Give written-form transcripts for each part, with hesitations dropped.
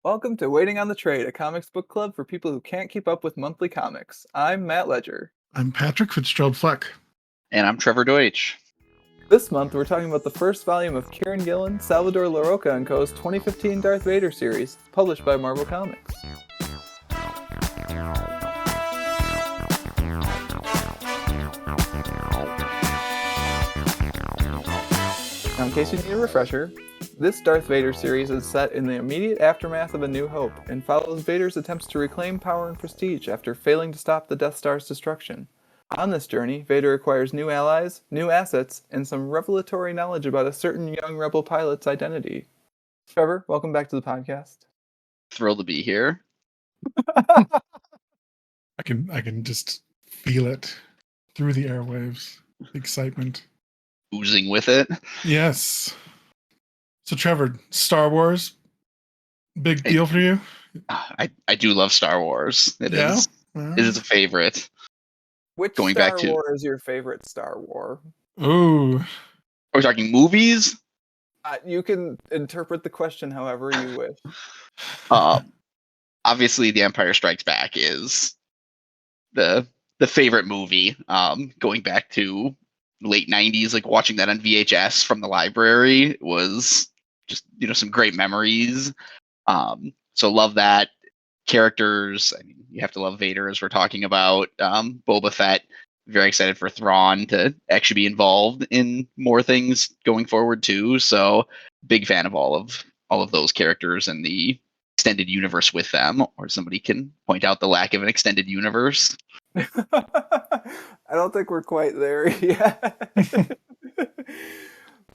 Welcome to Waiting on the Trade, a comics book club for people who can't keep up with monthly comics. I'm Matt Ledger. I'm Patrick Fitzgerald Fleck. And I'm Trevor Doetsch. This month, we're talking about the first volume of Kieran Gillen, Salvador Larroca & Co.'s 2015 Darth Vader series, published by Marvel Comics. Now, in case you need a refresher, this Darth Vader series is set in the immediate aftermath of A New Hope and follows Vader's attempts to reclaim power and prestige after failing to stop the Death Star's destruction. On this journey, Vader acquires new allies, new assets, and some revelatory knowledge about a certain young rebel pilot's identity. Trevor, welcome back to the podcast. Thrilled to be here. I can just feel it through the airwaves. The excitement. Oozing with it. Yes. So Trevor, Star Wars, big deal for you? I do love Star Wars. It is a favorite. Which Going Star back to- War is your favorite Star War? Ooh. Are we talking movies? You can interpret the question however you wish. Obviously, The Empire Strikes Back is the favorite movie. Going back to late 90s, like watching that on VHS from the library was just, some great memories. So love that. Characters, I mean, you have to love Vader, as we're talking about. Boba Fett, very excited for Thrawn to actually be involved in more things going forward too. So big fan of all of those characters and the extended universe with them. Or somebody can point out the lack of an extended universe. I don't think we're quite there yet. But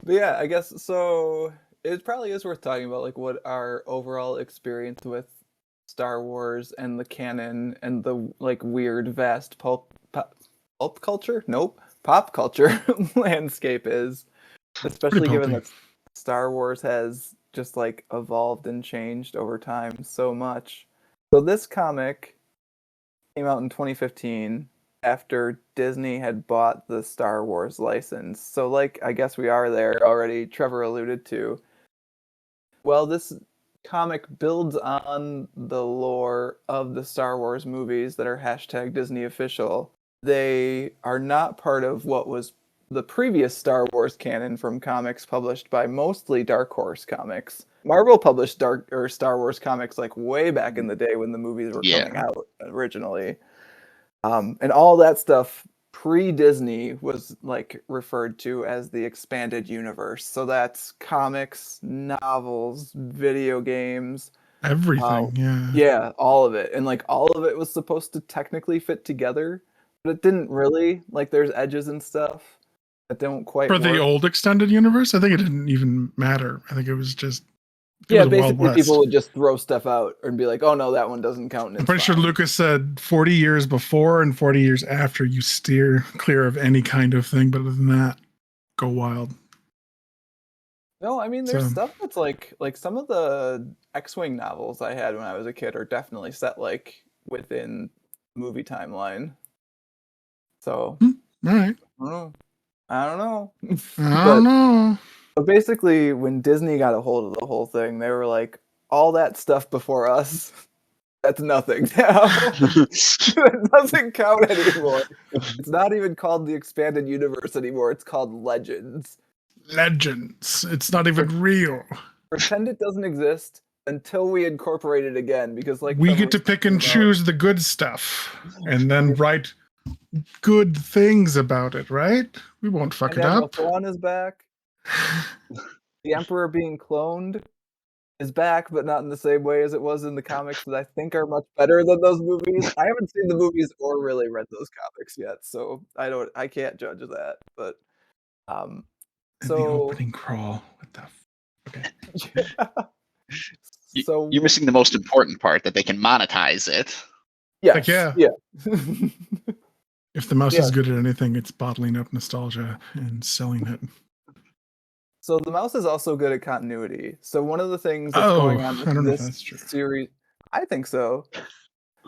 yeah, I guess so. It probably is worth talking about, like, what our overall experience with Star Wars and the canon and the like weird vast pop culture landscape is, especially given that Star Wars has just like evolved and changed over time so much. So this comic came out in 2015 after Disney had bought the Star Wars license. So like, I guess we are there already. Trevor alluded to. Well, this comic builds on the lore of the Star Wars movies that are hashtag Disney official. They are not part of what was the previous Star Wars canon from comics published by mostly Dark Horse Comics. Marvel published Star Wars comics like way back in the day when the movies were coming out originally. And all that stuff pre-Disney was like referred to as the expanded universe. So that's comics, novels, video games, everything. Yeah, all of it. And like all of it was supposed to technically fit together, but it didn't really. Like there's edges and stuff that don't quite for work. The old extended universe. I think it didn't even matter. I think it was just basically people would just throw stuff out and be like, oh no, that one doesn't count. I'm pretty sure Lucas said 40 years before and 40 years after you steer clear of any kind of thing, but other than that, go wild. No, I mean there's stuff that's like some of the X-Wing novels I had when I was a kid are definitely set like within movie timeline. So all right. I don't know. I don't know. But basically, when Disney got a hold of the whole thing, they were like, all that stuff before us, that's nothing now. It doesn't count anymore. It's not even called the expanded universe anymore. It's called Legends. It's not even real. Pretend it doesn't exist until we incorporate it again, because like we get to pick and choose the good stuff and then write good things about it, right? We won't fuck it up. Thrawn is back. The Emperor being cloned is back, but not in the same way as it was in the comics that I think are much better than those movies. I haven't seen the movies or really read those comics yet, so I can't judge that. But so the opening crawl. What the okay. So you're missing the most important part, that they can monetize it. Yes. Yeah. If the mouse is good at anything, it's bottling up nostalgia and selling it. So the mouse is also good at continuity. So one of the things that's going on with this series, I think so.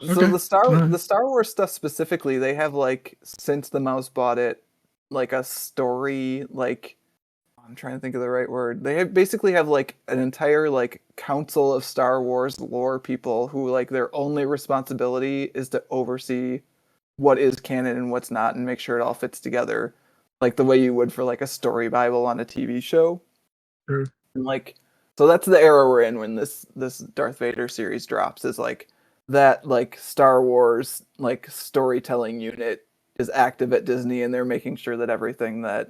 Okay. So the Star Wars stuff specifically, they have like, since the mouse bought it, like a story, like I'm trying to think of the right word. They basically have like an entire like council of Star Wars lore people who like their only responsibility is to oversee what is canon and what's not and make sure it all fits together like the way you would for like a story bible on a TV show. Sure. And like so that's the era we're in when this Darth Vader series drops is like that like Star Wars like storytelling unit is active at Disney and they're making sure that everything that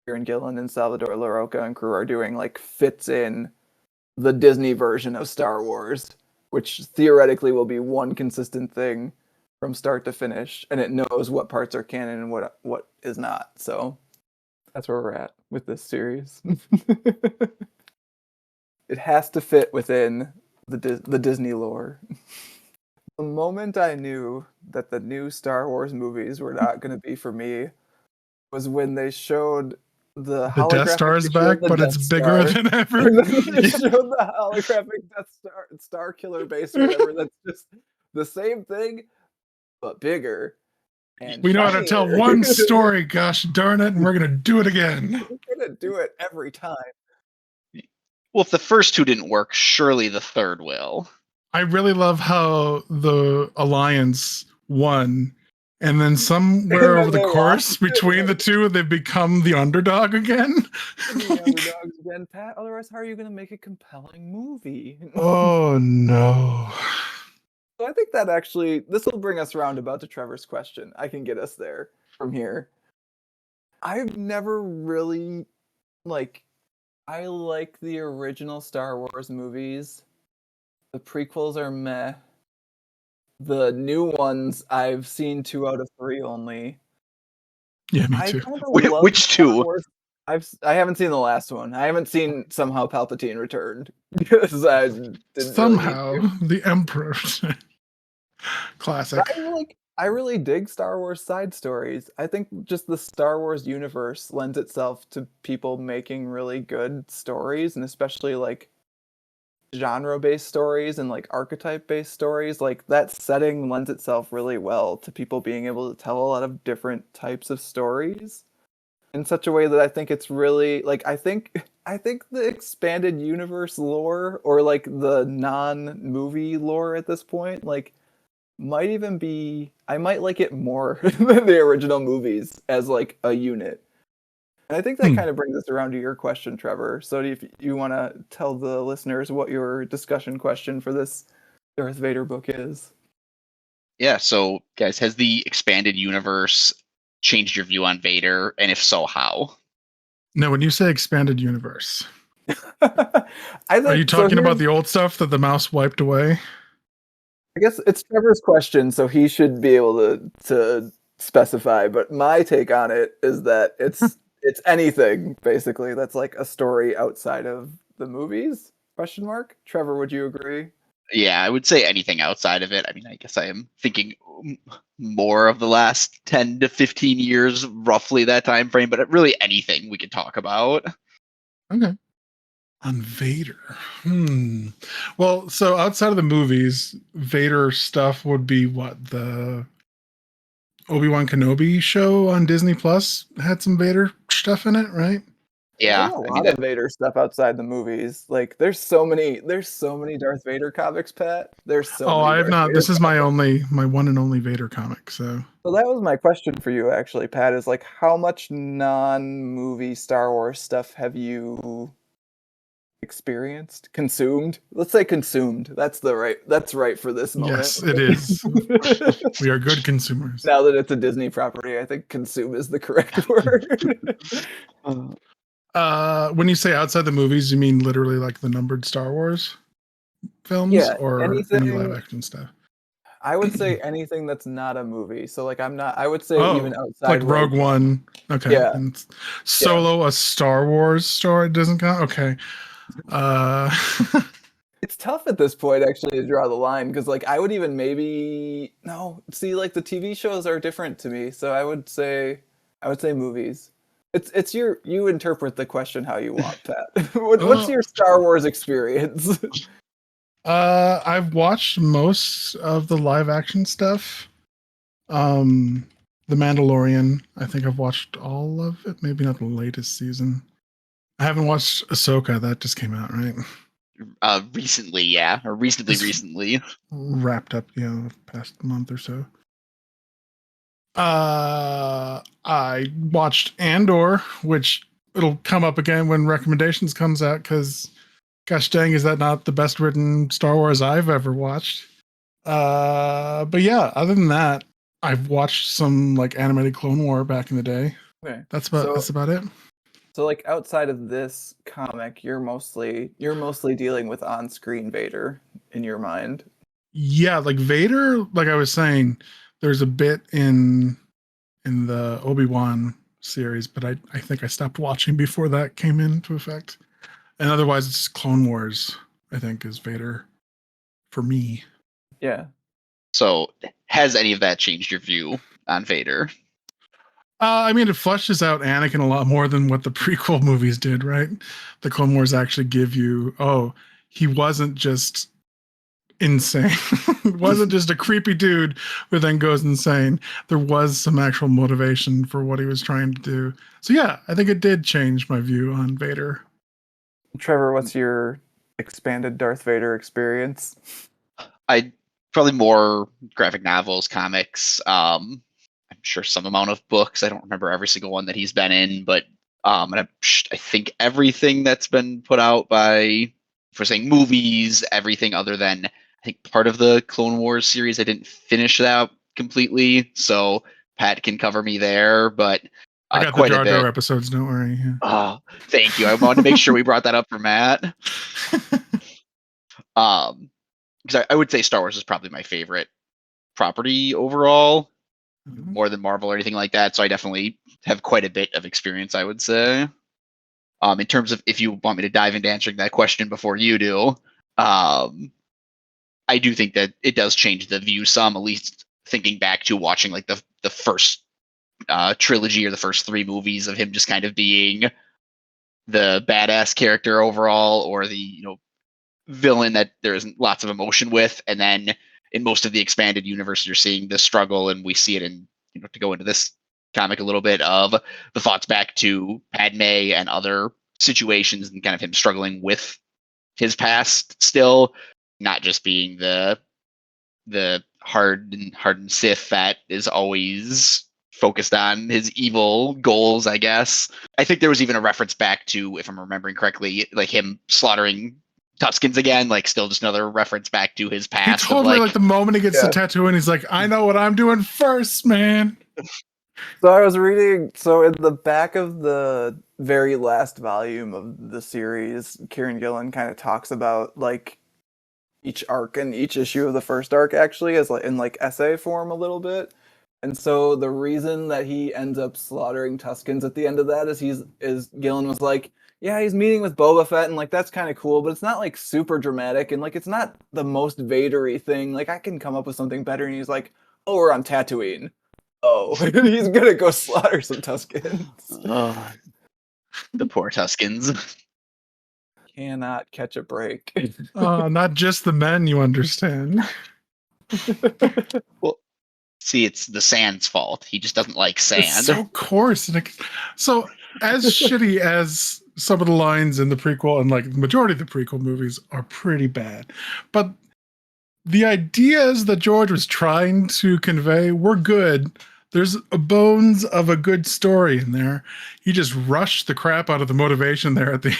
Kieran Gillen and Salvador LaRocca and crew are doing like fits in the Disney version of Star Wars, which theoretically will be one consistent thing from start to finish, and it knows what parts are canon and what is not. So that's where we're at with this series. It has to fit within the Disney lore. The moment I knew that the new Star Wars movies were not going to be for me was when they showed the Death Star is back, but it's bigger than ever. And then they showed the holographic Death Star Killer base or whatever. That's just the same thing, but bigger. And we know how to tell shinier. one story, gosh darn it, and we're gonna do it again. We're gonna do it every time. Well, if the first two didn't work, surely the third will. I really love how the Alliance won, and then somewhere over the course between the two, they've become the underdog again. The underdogs again, Pat. Otherwise, how are you gonna make a compelling movie? Oh no. So I think that actually, this will bring us roundabout to Trevor's question. I can get us there from here. I've never really, I like the original Star Wars movies. The prequels are meh. The new ones, I've seen 2 out of 3 only. Yeah, me too. Which two? I haven't seen the last one. I haven't seen Somehow Palpatine Returned because I didn't Somehow really the Emperor. Classic. I really dig Star Wars side stories. I think just the Star Wars universe lends itself to people making really good stories, and especially like genre-based stories and like archetype-based stories. Like that setting lends itself really well to people being able to tell a lot of different types of stories in such a way that I think it's really like I think the expanded universe lore or like the non-movie lore at this point like might even be I might like it more than the original movies as like a unit. And I think that kind of brings us around to your question, Trevor. So if you want to tell the listeners what your discussion question for this Darth Vader book is. Yeah, so guys, has the expanded universe changed your view on Vader? And if so, how? No, when you say expanded universe, Are you talking about the old stuff that the mouse wiped away? I guess it's Trevor's question, so he should be able to specify. But my take on it is that it's anything basically that's like a story outside of the movies? Question mark. Trevor, would you agree? Yeah, I would say anything outside of it. I mean, I guess I am thinking more of the last 10 to 15 years, roughly that time frame, but really anything we could talk about. Okay. On Vader. Well, so outside of the movies, Vader stuff would be what? The Obi-Wan Kenobi show on Disney Plus had some Vader stuff in it, right? Yeah, There's a lot of Vader stuff outside the movies. Like there's so many Darth Vader comics, Pat. There's so many I have Darth not. Vader This is my comics. one and only Vader comic, so So that was my question for you actually, Pat, is like how much non-movie Star Wars stuff have you experienced? Consumed? Let's say consumed. That's right for this moment. yes, it is. We are good consumers. Now that it's a Disney property, I think consume is the correct word. When you say outside the movies, you mean literally like the numbered Star Wars films or any live action stuff? I would say anything that's not a movie. So like I would say even outside like Rogue One. Okay. Yeah. And Solo, a Star Wars story doesn't count? Okay. It's tough at this point actually to draw the line because like I would even maybe like the TV shows are different to me. So I would say movies. It's you interpret the question how you want, Pat. What's your Star Wars experience? I've watched most of the live action stuff. The Mandalorian, I think I've watched all of it. Maybe not the latest season. I haven't watched Ahsoka. That just came out, right? Recently, yeah, or recently. Wrapped up, past month or so. I watched Andor, which it'll come up again when recommendations comes out, because gosh dang, is that not the best written Star Wars I've ever watched? But yeah, other than that, I've watched some like animated Clone War back in the day. Okay. That's about it. So like outside of this comic, you're mostly dealing with on-screen Vader in your mind. Yeah, like Vader, like I was saying, there's a bit in the Obi-Wan series, but I think I stopped watching before that came into effect. And otherwise it's Clone Wars, I think, is Vader for me. Yeah. So, has any of that changed your view on Vader? I mean, it fleshes out Anakin a lot more than what the prequel movies did, right? The Clone Wars actually give you, he wasn't just insane. It wasn't just a creepy dude who then goes insane. There was some actual motivation for what he was trying to do. So yeah, I think it did change my view on Vader. Trevor, what's your expanded Darth Vader experience? I probably more graphic novels, comics. I'm sure some amount of books. I don't remember every single one that he's been in, but and I think everything that's been put out by, for saying movies, everything other than I think part of the Clone Wars series. I didn't finish that completely, so Pat can cover me there, but I got the quite a Jar Jar bit. episodes, don't worry. Yeah. Oh, thank you. I wanted to make sure we brought that up for Matt. Because I would say Star Wars is probably my favorite property overall, more than Marvel or anything like that. So I definitely have quite a bit of experience, I would say. In terms of if you want me to dive into answering that question before you do, I do think that it does change the view some, at least thinking back to watching like the first trilogy or the first three movies of him just kind of being the badass character overall, or the villain that there isn't lots of emotion with, and then in most of the expanded universe you're seeing the struggle, and we see it in, to go into this comic a little bit, of the thoughts back to Padme and other situations, and kind of him struggling with his past still, not just being the hardened Sith that is always focused on his evil goals, I guess. I think there was even a reference back to, if I'm remembering correctly, like him slaughtering Tuskens again, like still just another reference back to his He past. totally, like the moment he gets the tattoo and he's like, I know what I'm doing first, man. So I was reading, so in the back of the very last volume of the series, Kieran Gillen kind of talks about like each arc and each issue of the first arc actually as like in like essay form a little bit. And so the reason that he ends up slaughtering Tuskens at the end of that is Gillen was like, yeah, he's meeting with Boba Fett and like that's kind of cool, but it's not like super dramatic and like it's not the most Vadery thing. Like I can come up with something better. And he's like, oh, we're on Tatooine. Oh, he's gonna go slaughter some Tuskens. Oh, the poor Tuskens. Cannot catch a break. Not just the men, you understand. Well, see, it's the sand's fault. He just doesn't like sand. It's so coarse. So as shitty as some of the lines in the prequel and like the majority of the prequel movies are pretty bad, but the ideas that George was trying to convey were good. There's a bones of a good story in there. He just rushed the crap out of the motivation there at the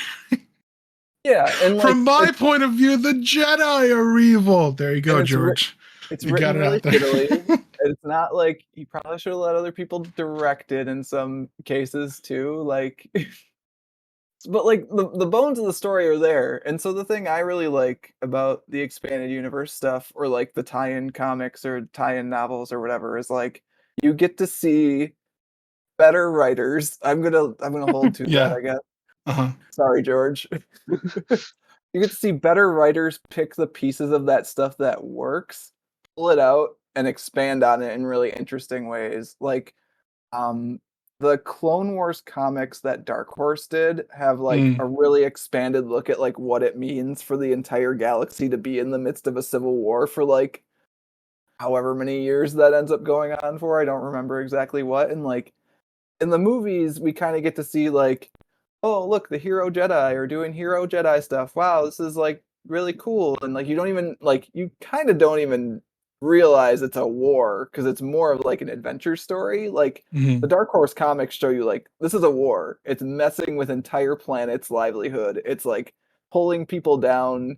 Yeah, and like, from my point of view, the Jedi are evil. There you go, George. It's you written got it really out there. shittily. It's not like he probably should have let other people direct it in some cases too. Like, but like the bones of the story are there. And so the thing I really like about the expanded universe stuff, or like the tie-in comics or tie-in novels or whatever, is like you get to see better writers. I'm gonna hold to Yeah. that, I guess. Uh-huh. Sorry, George. You get to see better writers pick the pieces of that stuff that works, pull it out, and expand on it in really interesting ways. Like, the Clone Wars comics that Dark Horse did have like a really expanded look at like what it means for the entire galaxy to be in the midst of a civil war for like however many years that ends up going on for. I don't remember exactly what. And like in the movies, we kind of get to see like, oh, look, the hero Jedi are doing hero Jedi stuff. Wow, this is like really cool. And like you don't even like you kind of don't even realize it's a war because it's more of like an adventure story. Like the Dark Horse comics show you like this is a war. It's messing with entire planets' livelihood. It's like pulling people down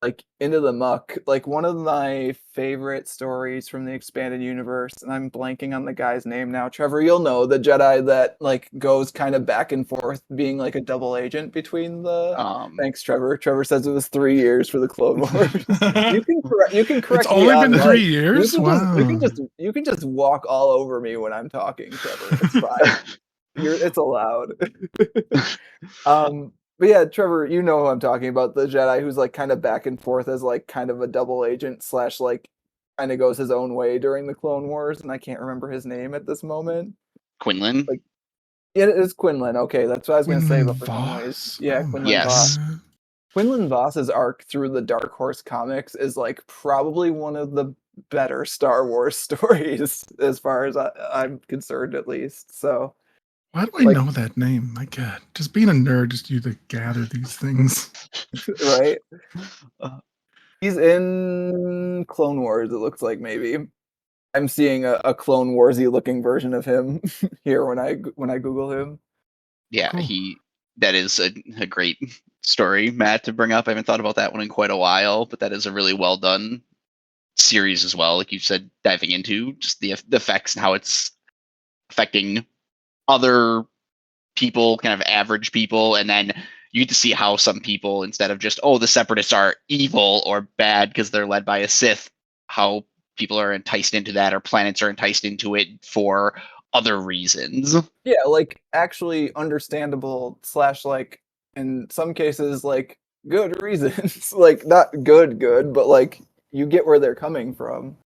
like into the muck. Like one of my favorite stories from the expanded universe, and I'm blanking on the guy's name now. Trevor, you'll know the Jedi that like goes kind of back and forth, being like a double agent between the. Thanks, Trevor. Trevor says it was 3 years for the Clone Wars. You can correct It's me only on been mic. 3 years. Wow. You can just walk all over me when I'm talking, Trevor. It's fine. It's allowed. But yeah, Trevor, you know who I'm talking about, the Jedi who's like kind of back and forth as like kind of a double agent / like kind of goes his own way during the Clone Wars, and I can't remember his name at this moment. Quinlan. Like, yeah, it is Quinlan. Okay, that's what I was gonna say, but for some reason, Voss? yeah, Oh my Quinlan Yes. Voss. God. Quinlan Voss's arc through the Dark Horse comics is like probably one of the better Star Wars stories, as far as I'm concerned, at least. So. Why do I Like, know that name? My God, just being a nerd, just you to gather these things. right? He's in Clone Wars, it looks like maybe. I'm seeing a Clone Warsy looking version of him here when I Google him. Yeah, Cool. that is a great story, Matt, to bring up. I haven't thought about that one in quite a while, but that is a really well done series as well. Like you said, diving into just the effects and how it's affecting other people, kind of average people, and then you get to see how some people, instead of just, oh, the separatists are evil or bad because they're led by a Sith, how people are enticed into that, or planets are enticed into it for other reasons. Yeah, like actually understandable / like in some cases like good reasons. Like not good, but like you get where they're coming from.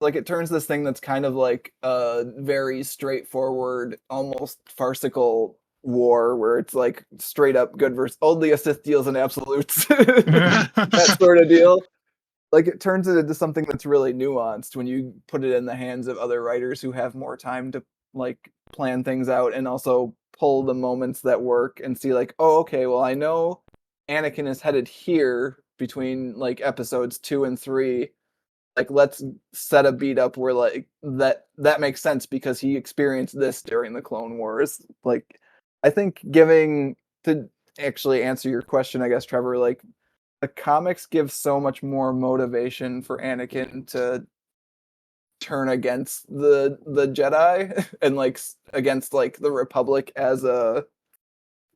Like it turns this thing that's kind of like a very straightforward, almost farcical war where it's like straight up good versus only a Sith deals in absolutes. That sort of deal. Like it turns it into something that's really nuanced when you put it in the hands of other writers who have more time to like plan things out and also pull the moments that work and see like, oh, okay, well I know Anakin is headed here between like episodes 2 and 3. Like let's set a beat up where like that makes sense because he experienced this during the Clone Wars. Like I think giving to actually answer your question, I guess, Trevor, like the comics give so much more motivation for Anakin to turn against the Jedi and like against like the Republic as a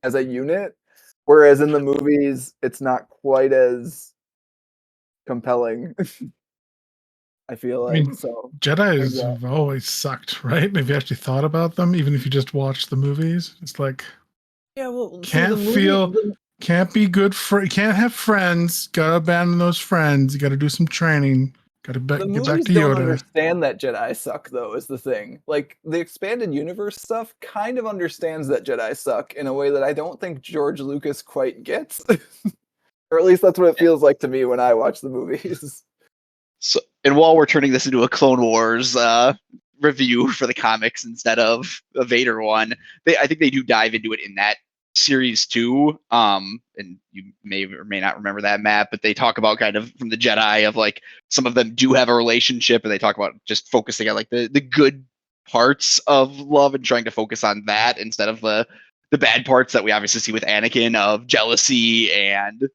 unit, whereas in the movies it's not quite as compelling. I feel I like mean, so. Jedi's Yeah. have always sucked, right? Have you actually thought about them? Even if you just watch the movies, it's like Yeah, well, see can't can't be good for, can't have friends. Gotta abandon those friends. You gotta do some training. Gotta the get back movies to don't Yoda. understand that Jedi suck, though, is the thing. Like the expanded universe stuff kind of understands that Jedi suck in a way that I don't think George Lucas quite gets. Or at least that's what it feels like to me when I watch the movies. So, and while we're turning this into a Clone Wars review for the comics instead of a Vader one, I think they do dive into it in that series too. And you may or may not remember that, Matt, but they talk about kind of from the Jedi of like some of them do have a relationship, and they talk about just focusing on like the good parts of love and trying to focus on that instead of the bad parts that we obviously see with Anakin of jealousy and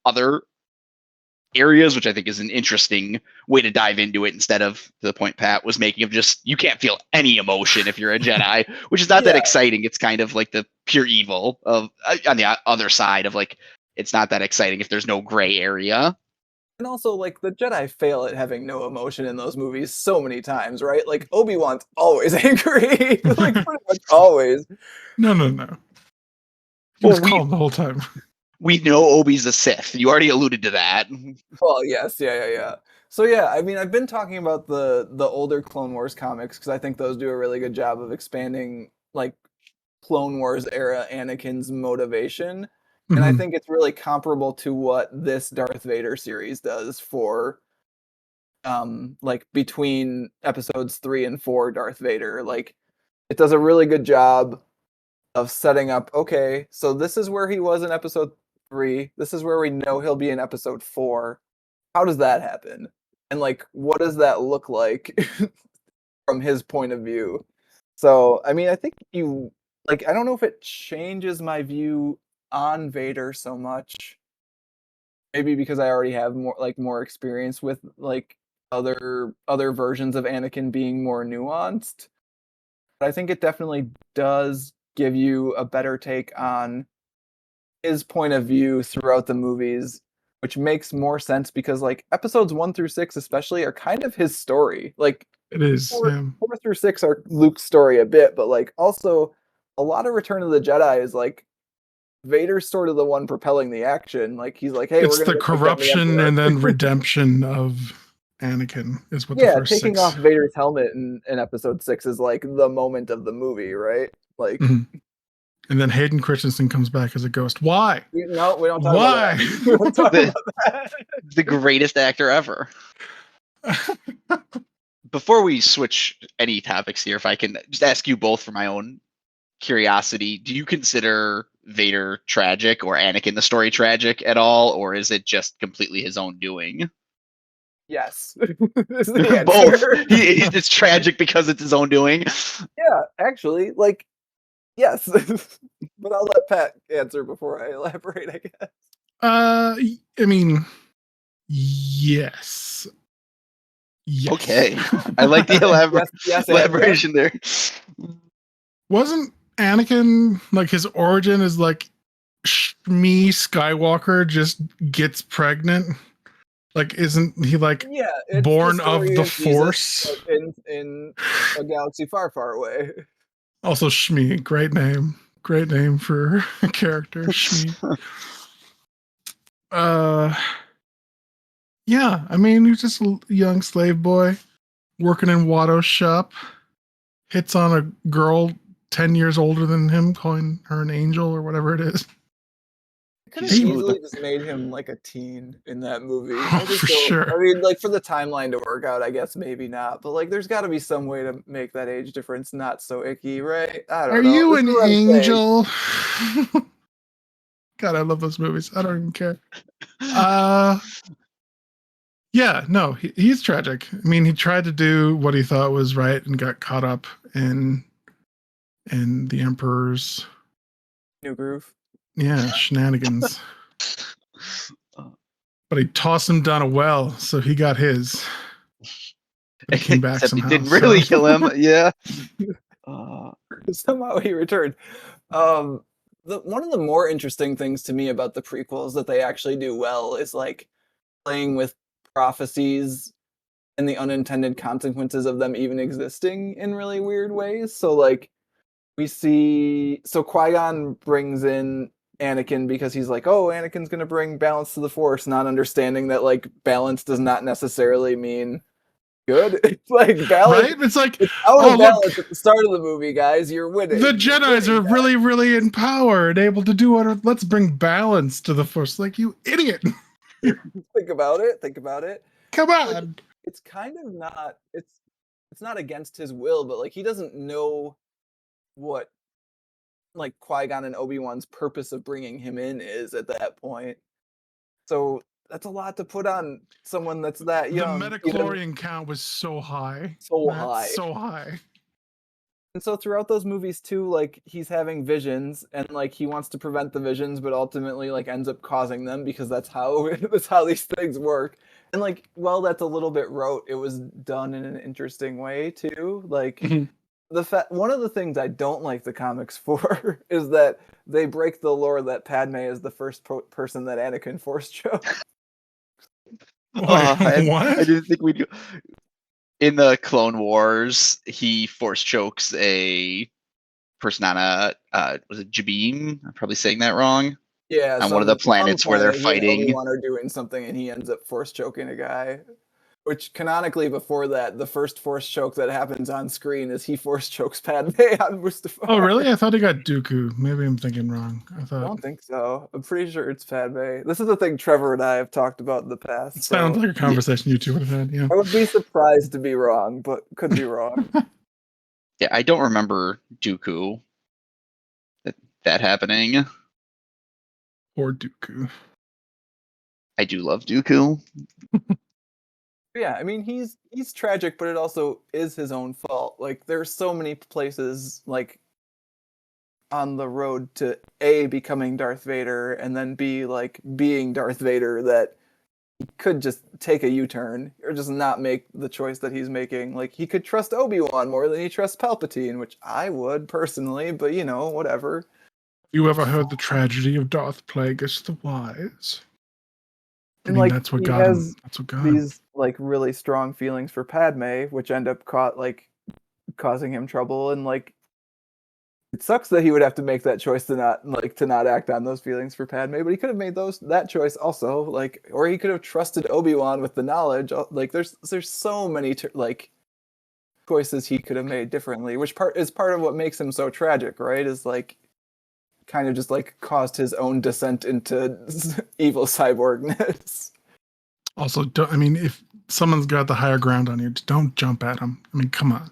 other areas, which I think is an interesting way to dive into it instead of the point Pat was making of just you can't feel any emotion if you're a Jedi, which is not that Yeah. exciting. It's kind of like the pure evil of on the other side of like it's not that exciting if there's no gray area. And also, like, the Jedi fail at having no emotion in those movies so many times, right? Like, Obi-Wan's always angry. Like, pretty much always. No. He Well, was calm the whole time. we know Obi's a Sith. You already alluded to that. Well, yes, yeah. So yeah, I mean, I've been talking about the older Clone Wars comics because I think those do a really good job of expanding like Clone Wars era Anakin's motivation, and I Mhm. think it's really comparable to what this Darth Vader series does for like between episodes 3 and 4 Darth Vader. Like it does a really good job of setting up, okay, so this is where he was in episode 3. This is where we know he'll be in episode 4. How does that happen? And like, what does that look like from his point of view? So, I mean, I think I don't know if it changes my view on Vader so much. Maybe because I already have more experience with like other versions of Anakin being more nuanced. But I think it definitely does give you a better take on his point of view throughout the movies, which makes more sense because like episodes 1 through 6 especially are kind of his story. Like It is. 4 through 6 are Luke's story a bit, but like also a lot of Return of the Jedi is like Vader's sort of the one propelling the action. Like he's like, hey, It's we're gonna the go take down the corruption Emperor. and then redemption of Anakin is what the Yeah, first taking 6. off Vader's helmet in episode 6 is like the moment of the movie, right? Like Mhm. And then Hayden Christensen comes back as a ghost. Why? no, we don't talk Why? about that. We don't talk The- about that. The greatest actor ever. Before we switch any topics here, if I can just ask you both for my own curiosity, do you consider Vader tragic or Anakin the story tragic at all, or is it just completely his own doing? Yes. Is the Both. answer. It's tragic because it's his own doing. Yeah, actually, like, yes. But I'll let Pat answer before I elaborate, I guess. I mean, yes. Yes. Okay. I like the Yes, elaboration there. Wasn't Anakin like his origin is like Shmi Skywalker just gets pregnant? Like, isn't he like yeah, it's born the of story the Jesus, Force? but in a galaxy far, far away. Also, Shmi, great name for a character, Shmi. Yeah, I mean, he's just a young slave boy working in Watto's shop. Hits on a girl 10 years older than him, calling her an angel or whatever it is. Could have He's easily smooth. just made him like a teen in that movie. Oh, for sure. I mean, like for the timeline to work out, I guess maybe not. But like, there's got to be some way to make that age difference not so icky, right? I don't Are know. you This an is what I'm saying. angel? God, I love those movies. I don't even care. Yeah, no, he's tragic. I mean, he tried to do what he thought was right and got caught up in the Emperor's New Groove. shenanigans. But he tossed him down a well, so he got his. But he came back Except somehow. he didn't really so. kill him. Yeah. Somehow he returned. One of the more interesting things to me about the prequels that they actually do well is like playing with prophecies and the unintended consequences of them even existing in really weird ways. So like Qui-Gon brings in Anakin because he's like, oh, Anakin's gonna bring balance to the Force, not understanding that like balance does not necessarily mean good. It's like balance. Right? It's like, it's out of balance look, at the start of the movie, guys. You're winning. the Jedis are really, really in power and able to do what. Let's bring balance to the Force. Like, you idiot. Think about it. Come on. Like, it's kind of not. It's not against his will, but like he doesn't know what like Qui-Gon and Obi-Wan's purpose of bringing him in is at that point. So that's a lot to put on someone that's that young. The metachlorian count was so high. So Matt, high. So high. And so throughout those movies too, like he's having visions and like he wants to prevent the visions, but ultimately like ends up causing them because that's how these things work. And like, well, that's a little bit rote. It was done in an interesting way too. Like one of the things I don't like the comics for is that they break the lore that Padme is the first person that Anakin force choked. Wait, I what? didn't think we do. In the Clone Wars, he force chokes a person on was it Jabim? I'm probably saying that wrong. Yeah, On one of the planets where they're he and fighting. Obi-Wan are doing something, and he ends up force choking a guy. Which canonically, before that, the first force choke that happens on screen is he force chokes Padme on Mustafar. Oh, really? I thought he got Dooku. Maybe I'm thinking wrong. I don't think so. I'm pretty sure it's Padme. This is the thing Trevor and I have talked about in the past. It sounds like a conversation you two would have had. Yeah. I would be surprised to be wrong, but could be wrong. Yeah, I don't remember Dooku. that happening. Or Dooku. I do love Dooku. Yeah, I mean he's tragic, but it also is his own fault. Like there's so many places like on the road to A, becoming Darth Vader, and then B, like being Darth Vader, that he could just take a U-turn or just not make the choice that he's making. Like he could trust Obi-Wan more than he trusts Palpatine, which I would personally, but you know, whatever. You ever heard the tragedy of Darth Plagueis the Wise? I And mean, like that's what he got him. has That's what got him. these like really strong feelings for Padme, which end up causing him trouble, and like it sucks that he would have to make that choice to not act on those feelings for Padme, but he could have made that choice also, like, or he could have trusted Obi-Wan with the knowledge. Like, there's so many like choices he could have made differently, which is part of what makes him so tragic, right? Is like kind of just like caused his own descent into evil cyborgness. Also, if someone's got the higher ground on you, don't jump at him. I mean, come on.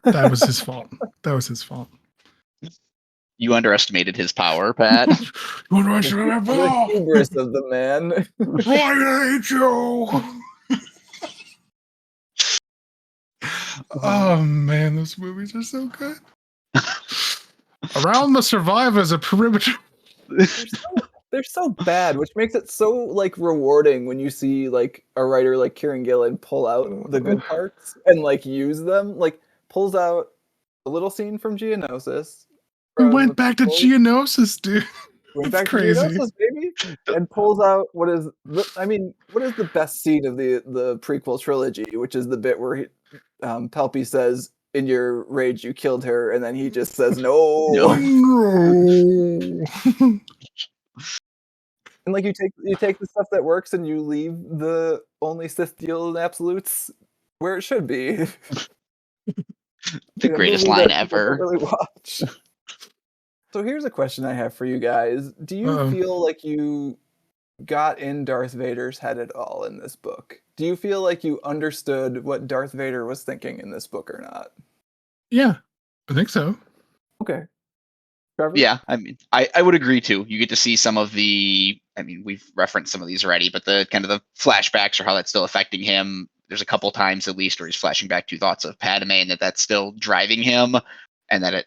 That was his fault. That was his fault. You underestimated his power, Pat. You underestimated my The power. hubris of the man. I hate you. Oh man, those movies are so good. Around the Survivors, a perimeter. They're so bad, which makes it so like rewarding when you see like a writer like Kieran Gillen pull out the good parts and like use them. Like pulls out a little scene from Geonosis. We went back to Geonosis, dude. Went That's back crazy. to Geonosis, baby, and pulls out what is the best scene of the prequel trilogy, which is the bit where Pelpy says, "In your rage, you killed her," and then he just says, "No." No. And like you take the stuff that works and you leave the only Sith deal in absolutes where it should be. The greatest line ever. Really watch. So here's a question I have for you guys. Do you feel like you got in Darth Vader's head at all in this book? Do you feel like you understood what Darth Vader was thinking in this book or not? Yeah, I think so. Okay. Trevor? Yeah, I mean, I would agree too. You get to see some of the, I mean, we've referenced some of these already, but the kind of the flashbacks or how that's still affecting him. There's a couple times at least where he's flashing back to thoughts of Padme and that's still driving him, and that it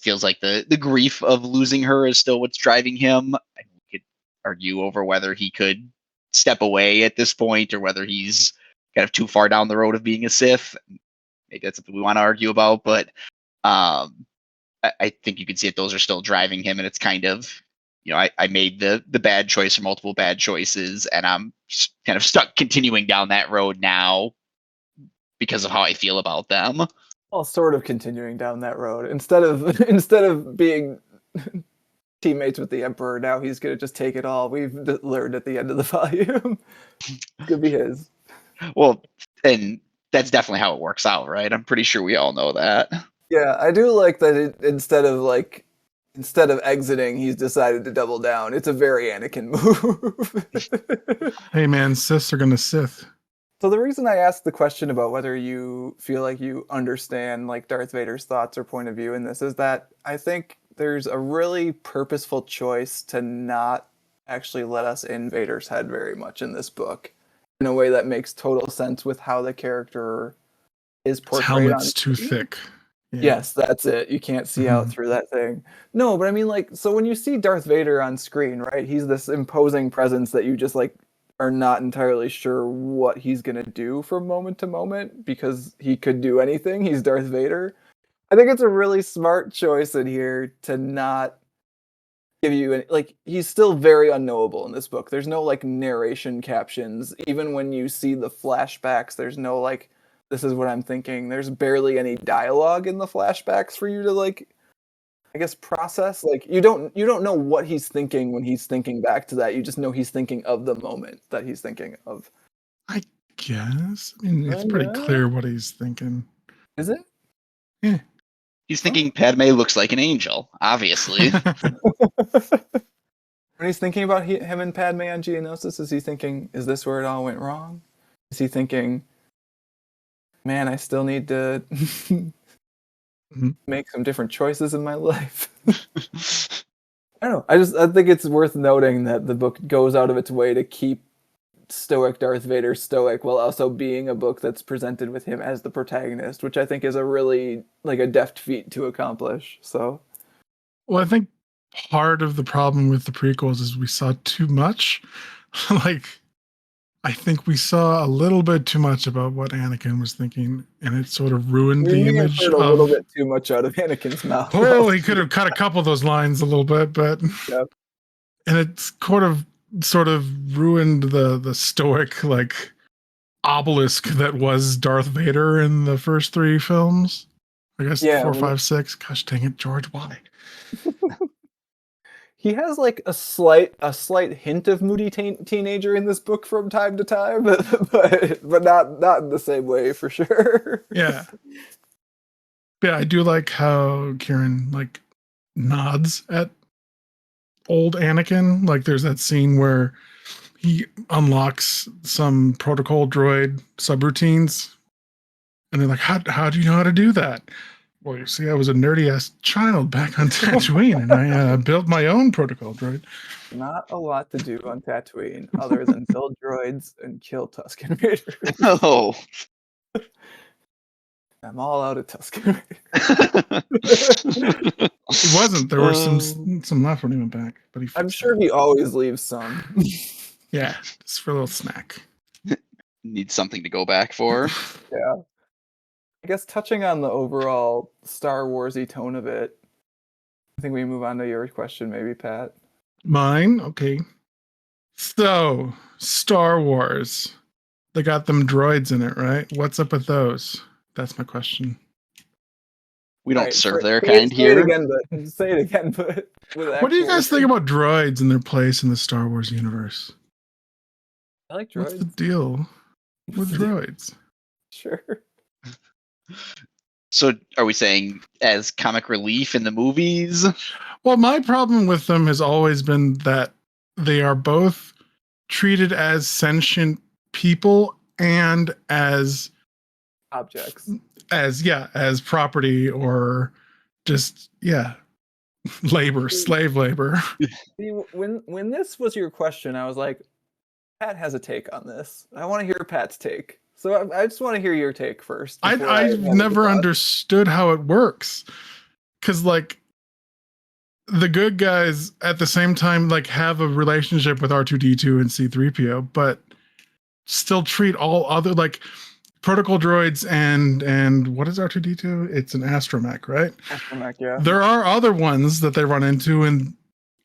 feels like the grief of losing her is still what's driving him. I could argue over whether he could step away at this point or whether he's kind of too far down the road of being a Sith. Maybe that's something we want to argue about, but I think you can see that those are still driving him, and it's kind of, I made the bad choice or multiple bad choices, and I'm kind of stuck continuing down that road now because of how I feel about them. Well, sort of continuing down that road. Instead of being teammates with the Emperor, now he's gonna just take it all. We've learned at the end of the volume. It's gonna be his. Well, and that's definitely how it works out, right? I'm pretty sure we all know that. Yeah, I do like that instead of exiting, he's decided to double down. It's a very Anakin move. Hey man, Siths are gonna Sith. So the reason I asked the question about whether you feel like you understand like Darth Vader's thoughts or point of view in this is that I think there's a really purposeful choice to not actually let us in Vader's head very much in this book in a way that makes total sense with how the character is portrayed. His helmet's too thick. Yeah. Yes, that's it. You can't see out through that thing. No, but I mean, like, so when you see Darth Vader on screen, right, he's this imposing presence that you just, like, are not entirely sure what he's going to do from moment to moment because he could do anything. He's Darth Vader. I think it's a really smart choice in here to not give you any, like, he's still very unknowable in this book. There's no, like, narration captions. Even when you see the flashbacks, there's no, like, this is what I'm thinking. There's barely any dialogue in the flashbacks for you to, like, I guess, process. Like, you don't know what he's thinking when he's thinking back to that. You just know he's thinking of the moment that he's thinking of. I guess. I mean, it's pretty clear what he's thinking. Is it? Yeah. He's thinking Padme looks like an angel, obviously. When he's thinking about him and Padme on Geonosis, is he thinking, is this where it all went wrong? Is he thinking, man, I still need to make some different choices in my life? I don't know. I think it's worth noting that the book goes out of its way to keep stoic Darth Vader stoic while also being a book that's presented with him as the protagonist, which I think is a really like a deft feat to accomplish. So, Well, I think part of the problem with the prequels is we saw too much. Like, I think we saw a little bit too much about what Anakin was thinking, and it sort of ruined the we may have image heard a little of. bit too much out of Anakin's mouth. Well, he could have cut a couple of those lines a little bit, but Yeah. and it's sort of ruined the stoic like obelisk that was Darth Vader in the first three films. I guess Yeah, 4, 5, 6. Gosh dang it, George, why? he has like a slight hint of moody teenager in this book from time to time, but not in the same way for sure. Yeah. Yeah, I do like how Kieran like nods at old Anakin. Like there's that scene where he unlocks some protocol droid subroutines, and they're like, how do you know how to do that? Well, you see, I was a nerdy ass child back on Tatooine, and I built my own protocol droid. Not a lot to do on Tatooine other than build droids and kill Tusken Raiders. Oh. I'm all out of Tusken Raiders. It wasn't. There were some left when he went back, but he. I'm sure he always leaves some. Yeah, just for a little snack. Need something to go back for. Yeah. I guess touching on the overall Star Warsy tone of it, I think we move on to your question, maybe, Pat. Mine? Okay. So, Star Wars. They got them droids in it, right? What's up with those? That's my question. We don't Right, serve say- their say kind it here. again, but say it again, but with What do you actual- guys think about droids and their place in the Star Wars universe? I like What's the droids. deal with droids? Sure. So are we saying as comic relief in the movies? Well, my problem with them has always been that they are both treated as sentient people and as Objects. as property or just slave labor. See, when this was your question, I was like, Pat has a take on this. I want to hear Pat's take. So I just want to hear your take first. before I've have never a thought. understood how it works, because like the good guys at the same time like have a relationship with R2D2 and C3PO, but still treat all other like protocol droids and what is R2D2? It's an astromech, right? Astromech, yeah. There are other ones that they run into and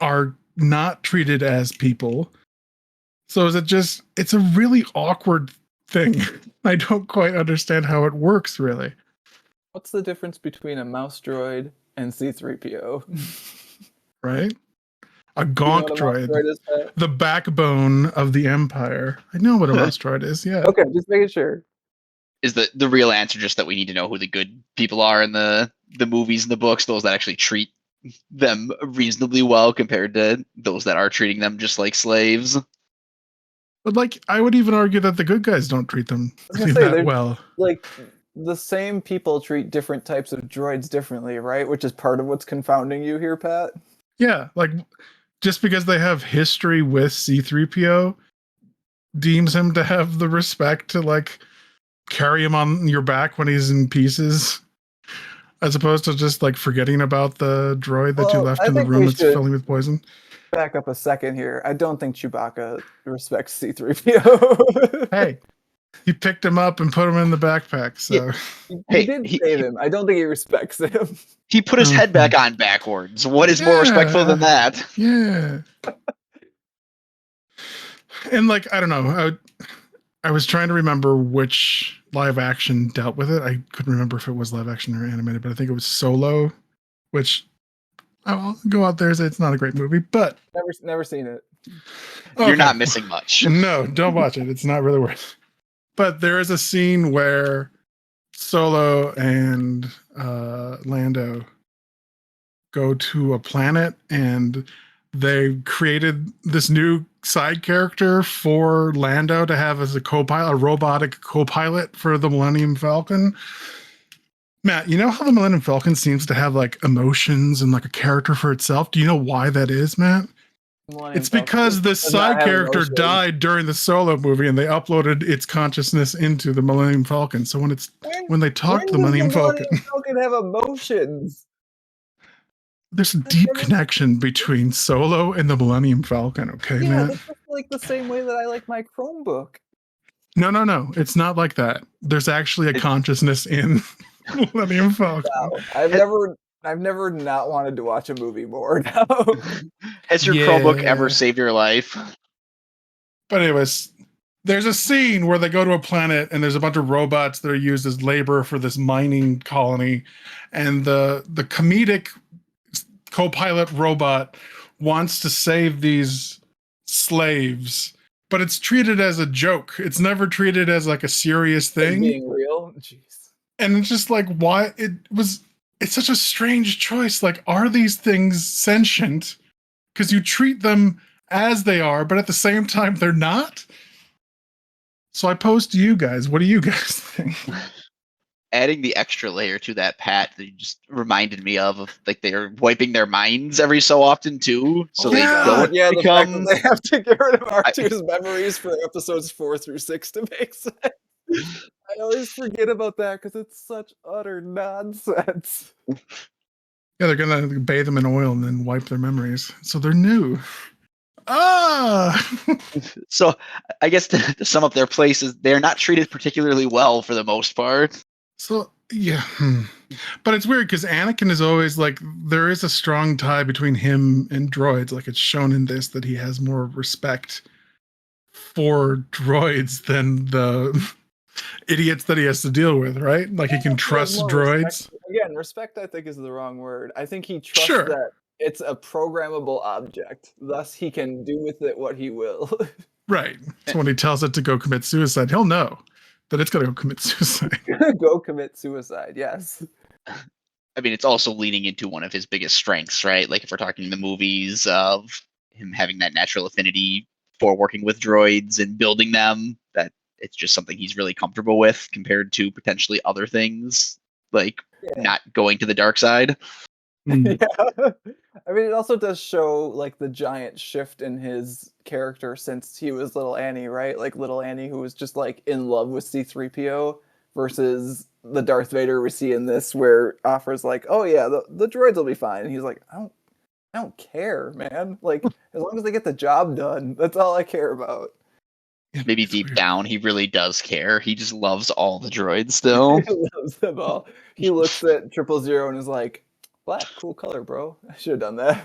are not treated as people. So is it just, it's a really awkward thing. I don't quite understand how it works, really. What's the difference between a mouse droid and C3PO? Right? A You know gonk what a mouse droid. droid is, Pat? The backbone of the Empire. I know what a mouse droid is, yeah. Okay, just making sure. Is the real answer just that we need to know who the good people are in the movies and the books, those that actually treat them reasonably well compared to those that are treating them just like slaves? But like, I would even argue that the good guys don't treat them I was gonna say, that well. Like, the same people treat different types of droids differently, right? Which is part of what's confounding you here, Pat. Yeah, like just because they have history with C3PO deems him to have the respect to like carry him on your back when he's in pieces, as opposed to just like forgetting about the droid that you Well, left I in the think room we that's should- filling with poison. Back up a second here. I don't think Chewbacca respects C3PO. Hey, he picked him up and put him in the backpack. So He Hey, did save him. I don't think he respects him. He put his head back on backwards. What is more respectful than that? yeah. And like, I don't know. I was trying to remember which live action dealt with it. I couldn't remember if it was live action or animated, but I think it was Solo, which I'll go out there and say it's not a great movie, but Never seen it. You're not missing much. No, don't watch it. It's not really worth it. But there is a scene where Solo and Lando go to a planet and they created this new side character for Lando to have as a co-pilot, a robotic co-pilot for the Millennium Falcon. Matt, you know how the Millennium Falcon seems to have like emotions and like a character for itself? Do you know why that is, Matt? Millennium It's Falcon because this does not side have character emotions. died during the Solo movie, and they uploaded its consciousness into the Millennium Falcon. So when they talk to the Millennium Falcon, Falcon have emotions? there's a deep connection between Solo and the Millennium Falcon. Okay, Yeah, Matt? that's just like the same way that I like my Chromebook. No. It's not like that. There's actually a consciousness in Millennium Falcon. Wow. I've never not wanted to watch a movie more now. Has your Chromebook ever saved your life? But anyways, there's a scene where they go to a planet and there's a bunch of robots that are used as labor for this mining colony, and the comedic co-pilot robot wants to save these slaves, but it's treated as a joke. It's never treated as like a serious thing. Being real? Jeez. And it's just like, why it's such a strange choice. Like, are these things sentient? Because you treat them as they are, but at the same time, they're not. So I pose to you guys, what do you guys think? Adding the extra layer to that, Pat, that you just reminded me of like they're wiping their minds every so often too, so they don't the fact become. that they have to get rid of R2's memories for episodes 4 through 6 to make sense. I always forget about that because it's such utter nonsense. Yeah, they're gonna bathe them in oil and then wipe their memories, so they're new. So I guess to sum up their places, they're not treated particularly well for the most part. So yeah, but it's weird because Anakin is always like, there is a strong tie between him and droids. Like, it's shown in this that he has more respect for droids than the idiots that he has to deal with, right? Like, he can trust droids. Again, respect I think is the wrong word. I think he trusts that it's a programmable object, thus he can do with it what he will. Right. So when he tells it to go commit suicide, he'll know that it's going to go commit suicide. Go commit suicide, yes. I mean, it's also leaning into one of his biggest strengths, right? Like if we're talking the movies of him having that natural affinity for working with droids and building them, that it's just something he's really comfortable with compared to potentially other things, like not going to the dark side. Yeah. I mean, it also does show like the giant shift in his character since he was little Annie, right? Like little Annie who was just like in love with C-3PO versus the Darth Vader we see in this where Offers like, oh yeah, the droids will be fine. And he's like, I don't care, man. Like, as long as they get the job done, that's all I care about. Maybe deep down, he really does care. He just loves all the droids still. He loves them all. He looks at 000 and is like, black, cool color, bro. I should have done that.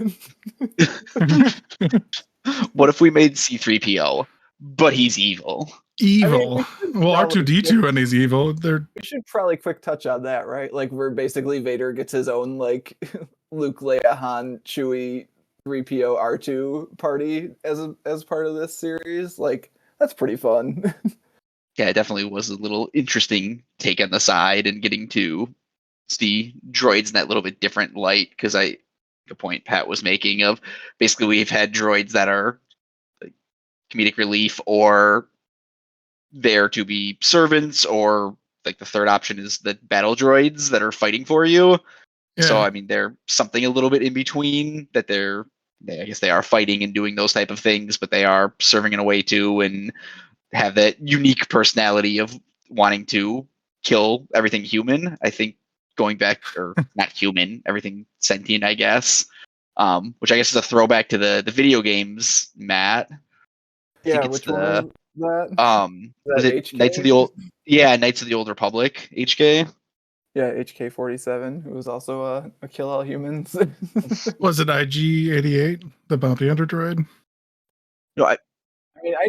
What if we made C-3PO, but he's evil? Evil. I mean, well, R2-D2 and he's evil. We should probably quick touch on that, right? Like, where basically Vader gets his own, like, Luke, Leia, Han, Chewie, 3PO, R2 party as part of this series. Like, that's pretty fun. Yeah, it definitely was a little interesting take on the side and getting to see droids in that little bit different light, because the point Pat was making of basically we've had droids that are like comedic relief or there to be servants, or like the third option is the battle droids that are fighting for you. Yeah. So I mean, they're something a little bit in between, that I guess they are fighting and doing those type of things, but they are serving in a way too, and have that unique personality of wanting to kill everything human. I think going back, or not human, everything sentient, I guess, which I guess is a throwback to the video games, Matt. Yeah, which one was that? Was it HK? Knights of the Old Republic, HK? Yeah, HK-47, who was also a kill all humans. Was it IG-88, the bounty hunter droid? No, I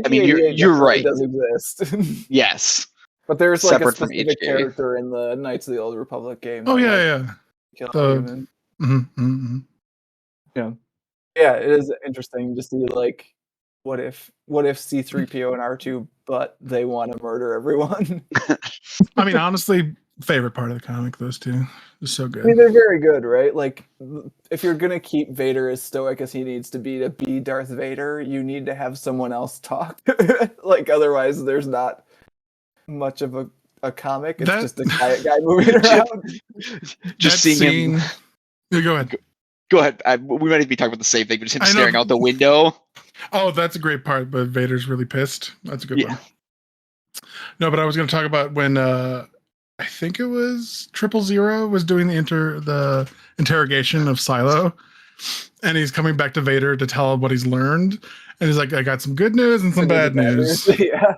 mean, you're right. Does exist. Yes. But there's like a specific character in the Knights of the Old Republic game. Oh yeah. Kill all humans. Yeah. Yeah, it is interesting to see like what if C-3PO and R2 but they want to murder everyone. I mean, honestly, favorite part of the comic, those two. They're so good. I mean, they're very good, right? Like, if you're gonna keep Vader as stoic as he needs to be Darth Vader, you need to have someone else talk. Like, otherwise, there's not much of a comic. It's That- just a quiet guy moving around. Just that seeing him. scene. Yeah, go ahead. Go ahead. We might even be talking about the same thing, but just him I know. staring out the window. Oh, that's a great part, but Vader's really pissed. That's a good Yeah. one. No, but I was going to talk about when I think it was 000 was doing the interrogation of Silo, and he's coming back to Vader to tell him what he's learned. And he's like, I got some good news and some bad news. Yeah.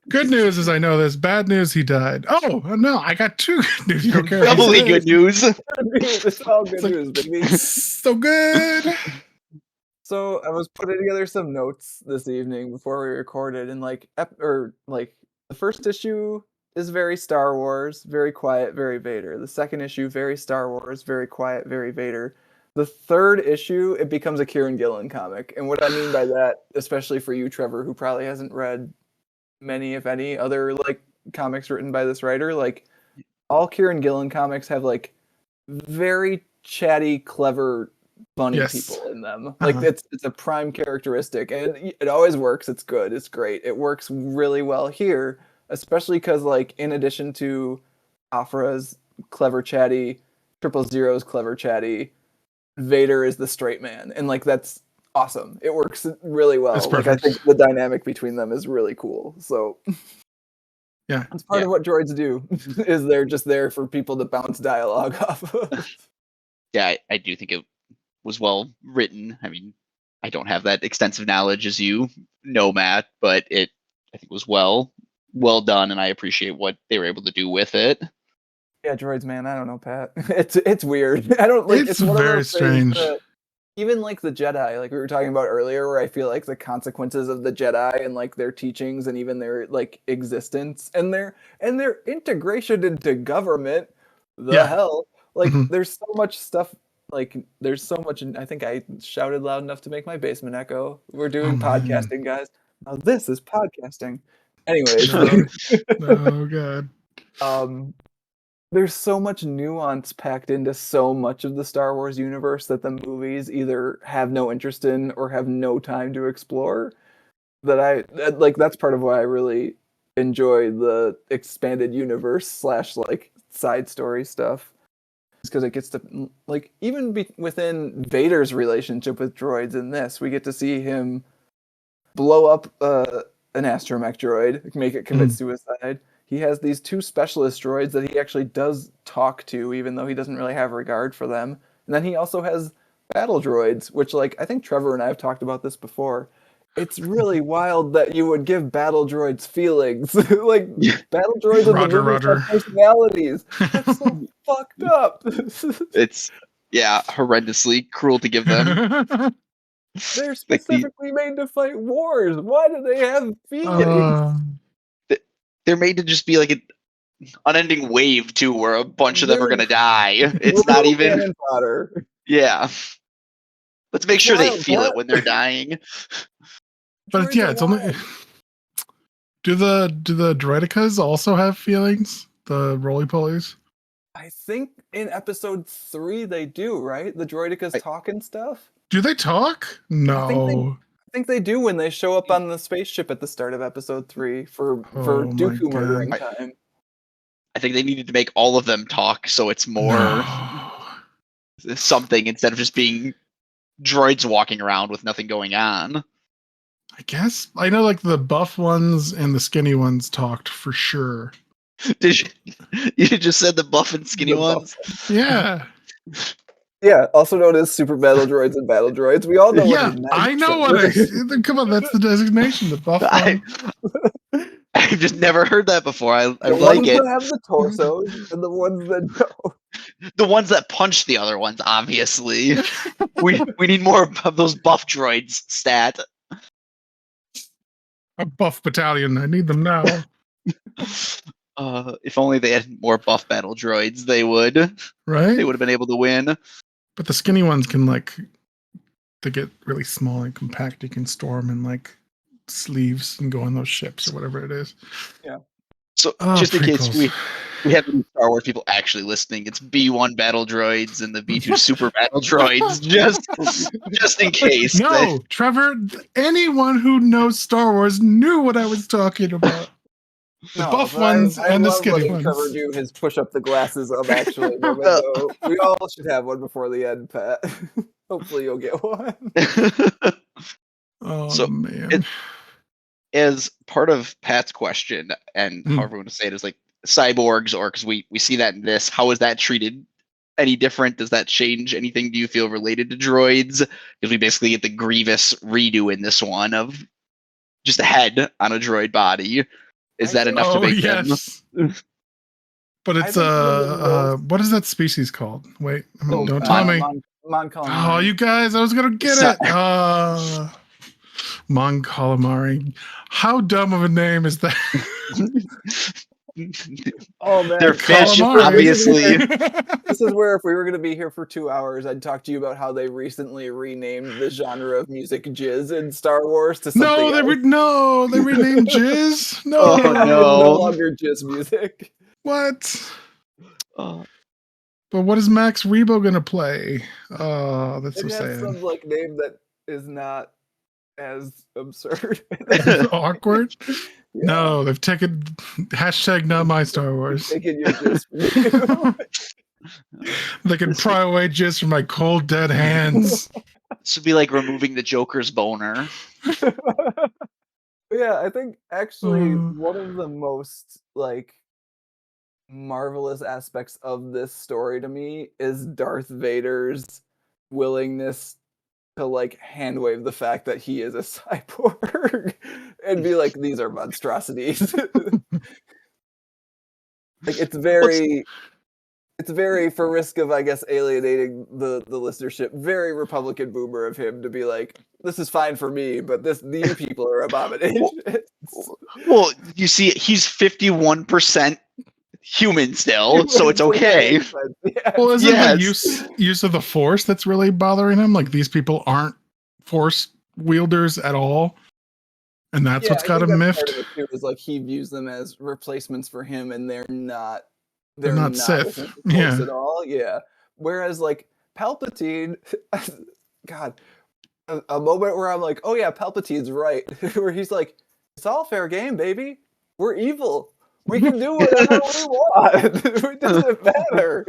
Good news is I know this. Bad news, he died. Oh, no, I got two good news. You don't care. Doubly good news. It's all good It's like- news, baby. So good. So I was putting together some notes this evening before we recorded, and the first issue is very Star Wars, very quiet, very Vader. The second issue, very Star Wars, very quiet, very Vader. The third issue, it becomes a Kieran Gillen comic. And what I mean by that, especially for you, Trevor, who probably hasn't read many, if any, other like comics written by this writer, like all Kieran Gillen comics have like very chatty, clever, funny Yes. people in them. Like Uh-huh. it's a prime characteristic, and it always works. It's good. It's great. It works really well here, especially because like in addition to Afra's clever chatty, 000's clever chatty, Vader is the straight man, and like that's awesome. It works really well. That's Like I perfect. think the dynamic between them is really cool. So Yeah. it's part of what droids do. Is they're just there for people to bounce dialogue off of. Yeah, I do think it was well written. I mean, I don't have that extensive knowledge as you know, Matt, but I think was well done, and I appreciate what they were able to do with it. Yeah, droids, man. I don't know, Pat. It's weird. I don't like. It's It's one of very those things strange. that even like the Jedi, like we were talking about earlier, where I feel like the consequences of the Jedi and like their teachings and even their like existence and their integration into government, the Yeah. hell, like Mhm. there's so much stuff. Like there's so much. I think I shouted loud enough to make my basement echo. We're doing man. podcasting, guys. Now this is podcasting. Anyways, Oh, God. there's so much nuance packed into so much of the Star Wars universe that the movies either have no interest in or have no time to explore. That's part of why I really enjoy the expanded universe / like side story stuff. Because it gets to like even within Vader's relationship with droids in this, we get to see him blow up an astromech droid, make it commit suicide. He has these two specialist droids that he actually does talk to, even though he doesn't really have regard for them. And then he also has battle droids, which, like, I think Trevor and I have talked about this before. It's really wild that you would give battle droids feelings. Like, battle droids in the movies Roger. have personalities. That's so fucked up. It's horrendously cruel to give them. They're Like specifically made to fight wars. Why do they have feelings? They're made to just be like an unending wave too, where a bunch of them are They're gonna die. It's not Little even. cannon fodder. Yeah. Let's make sure they Wild, feel what? it when they're dying. But Droids yeah, are it's only. wild. Do the droidicas also have feelings? The roly polies? I think in episode 3 they do, right? The droidicas talk and stuff. Do they talk? No. I think they do when they show up on the spaceship at the start of episode 3 for Oh my Dooku God. murdering time. I think they needed to make all of them talk, so it's more No. something instead of just being droids walking around with nothing going on. I guess I know, like the buff ones and the skinny ones talked for sure. You just said the buff and skinny The buff ones? Yeah. Yeah, also known as super battle droids and battle droids. We all know Yeah, what it meant. I know what come on, that's the designation, the buff one. I've just never heard that before. I The like ones it. that have the torsos and the ones that don't. The ones that punch the other ones, obviously. we need more of those buff droids stat. A buff battalion. I need them now. If only they had more buff battle droids, they would Right? have been able to win. But the skinny ones can they get really small and compact. You can store them in like sleeves and go on those ships or whatever it is. So Oh, just in case prequels. we have any Star Wars people actually listening, it's B1 battle droids and the B2 super battle droids, just in case. No, Trevor, anyone who knows Star Wars knew what I was talking about. The No, buff but ones I and the love skinny letting Trevor ones. do his push up the glasses of actually moment, though. We all should have one before the end, Pat. Hopefully you'll get one. Oh So man. as part of Pat's question, and however you want to say it, is like cyborgs, or because we see that in this, how is that treated any different? Does that change anything, do you feel, related to droids? Because we basically get the Grievous redo in this one of just a head on a droid body. Is that enough to make them? Yes. But I it's think one of the most what is that species called? Wait, Oh, don't tell me. Mon Oh, Calamari. you guys, I was gonna get So- it. Mon Calamari. How dumb of a name is that? Oh man, They're fish, Calamari. obviously. This is where if we were going to be here for 2 hours, I'd talk to you about how they recently renamed the genre of music jizz in Star Wars to something No, else. they renamed Jizz. No, Oh, It's no. no longer jizz music. what? Oh, But what is Max Rebo gonna play? Oh, that's so It has sad. some like name that is not as absurd. Awkward. Yeah. No, they've taken hashtag not my Star Wars. Taking your jizz from you. They can pry away jizz from my cold dead hands. this would be like removing the Joker's boner. Yeah, I think actually Uh. one of the most like marvelous aspects of this story to me is Darth Vader's willingness to like hand wave the fact that he is a cyborg and be like, these are monstrosities. Like it's very for risk of I guess alienating the listenership, very Republican boomer of him to be like, this is fine for me, but these people are abominations. Well, you see, he's 51% human still, so it's okay. Yeah. Well, is it Yes. the use of the Force that's really bothering him? Like these people aren't Force wielders at all, and that's what's I got think him that's part miffed. of it too, is like he views them as replacements for him, and they're not Sith. within the Force Yeah. at all. Yeah. Whereas like Palpatine, God, a moment where I'm like, oh yeah, Palpatine's right, where he's like, it's all fair game, baby. We're evil. We can do whatever we want. It doesn't matter.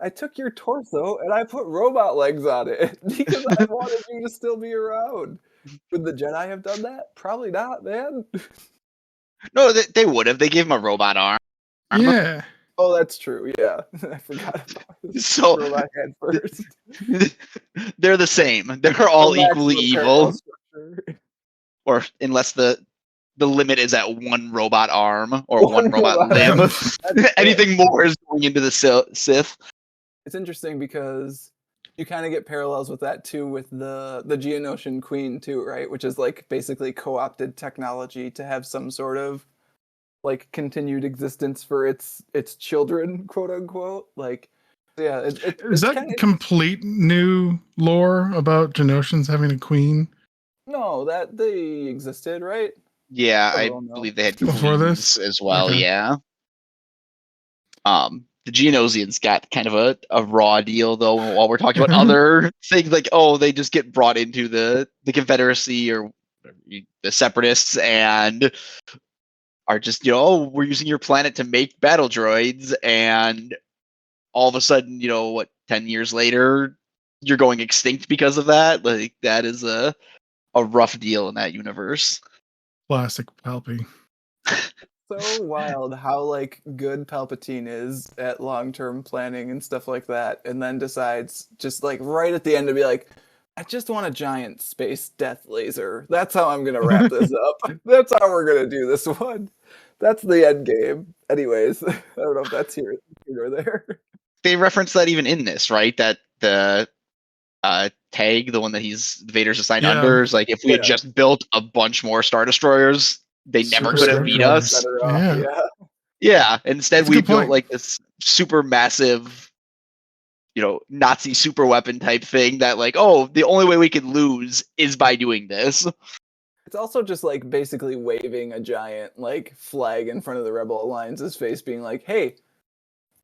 I took your torso and I put robot legs on it because I wanted you to still be around. Would the Jedi have done that? Probably not, man. No, they would have. They gave him a robot arm. Yeah. Oh, that's true. Yeah, I forgot about this. So Robot head first. they're the same. They're all The equally maximum evil, parallel structure. or unless the limit is at one robot arm or one robot robot limb. arm. That's Anything more is going into the Sith. It's interesting because you kind of get parallels with that too, with the Geonosian Queen too, right? Which is like basically co-opted technology to have some sort of like continued existence for its children, quote unquote. Like, yeah, Is that complete new lore about Genosians having a queen? No, that they existed, right? Yeah, I don't know. believe they had Before queens this? as well. Okay. Yeah. The Geonosians got kind of a raw deal though. While we're talking about other things, like they just get brought into the Confederacy or the Separatists and are just we're using your planet to make battle droids, and all of a sudden 10 years later you're going extinct because of that. Like that is a rough deal in that universe. Classic Palpy. So wild how like good Palpatine is at long-term planning and stuff like that, and then decides just like right at the end to be like, I just want a giant space death laser. That's how I'm gonna wrap this up. That's how we're gonna do this one. That's the end game. Anyways, I don't know if that's here or there. They reference that even in this, right? That the tag, the one that Vader's assigned under, is like, if we had just built a bunch more Star Destroyers, they never could have beat us. Yeah. Instead, we built like this super massive, Nazi super weapon type thing that like, the only way we could lose is by doing this. It's also just like basically waving a giant like flag in front of the Rebel Alliance's face, being like, "Hey,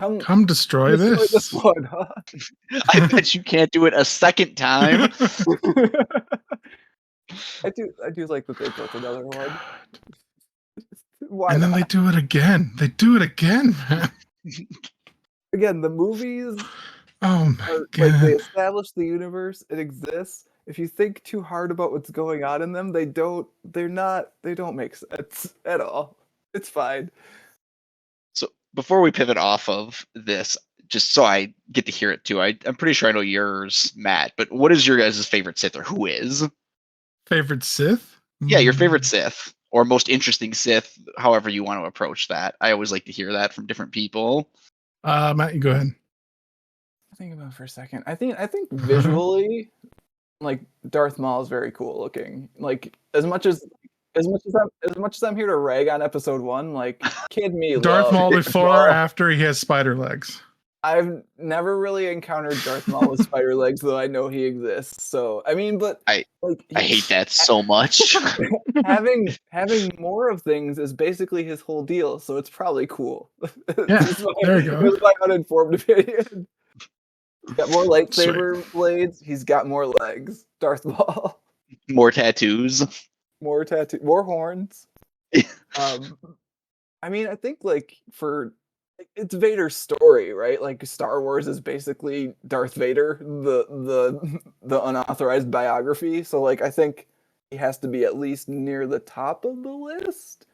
come destroy this one, huh?" I bet you can't do it a second time. I do like that they built another one. Why And then not? they do it again. They do it again, man. Again, the movies Oh my are like they god. establish the universe, it exists. If you think too hard about what's going on in them, they don't make sense at all. It's fine. So before we pivot off of this, just so I get to hear it too, I'm pretty sure I know yours, Matt. But what is your guys' favorite Sith, or who is? Favorite Sith? Yeah, your favorite Sith or most interesting Sith, however you want to approach that. I always like to hear that from different people. Matt, you go ahead. Think about it for a second. I think visually, like Darth Maul is very cool looking. Like as much as I'm here to rag on Episode 1, like kid me Darth love Maul Darth before or Maul. after he has spider legs? I've never really encountered Darth Maul with spider legs, though I know he exists. So I mean, but I like I hate that so much. having more of things is basically his whole deal. So it's probably cool. Yeah, there you go. This is my uninformed opinion. Got more lightsaber blades. He's got more legs. Darth Maul. More tattoos. More tattoo. More horns. I mean, I think like it's Vader's story, right? Like Star Wars is basically Darth Vader, the unauthorized biography. So like I think he has to be at least near the top of the list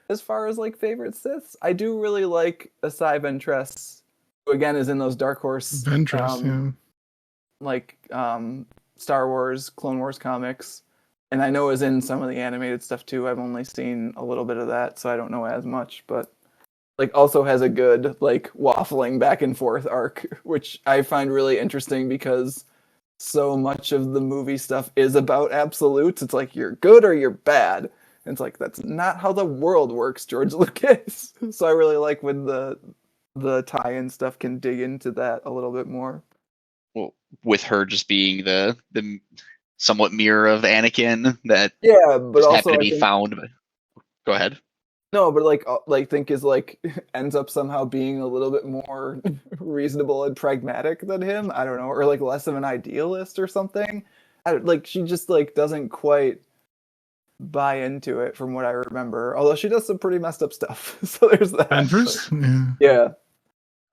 as far as like favorite Siths. I do really like Asai Ventress, who again is in those Dark Horse Ventress, like Star Wars, Clone Wars comics. And I know is in some of the animated stuff too. I've only seen a little bit of that, so I don't know as much, but like also has a good like waffling back and forth arc, which I find really interesting because so much of the movie stuff is about absolutes. It's like you're good or you're bad. And it's like that's not how the world works, George Lucas. So I really like when the tie-in stuff can dig into that a little bit more. Well, with her just being the somewhat mirror of Anakin that Yeah, but just also happened to I be think found. Go ahead. no, but like think is like ends up somehow being a little bit more reasonable and pragmatic than him. I don't know, or like less of an idealist or something. Like she just like doesn't quite buy into it from what I remember. Although she does some pretty messed up stuff. So there's that. Ventress? Yeah.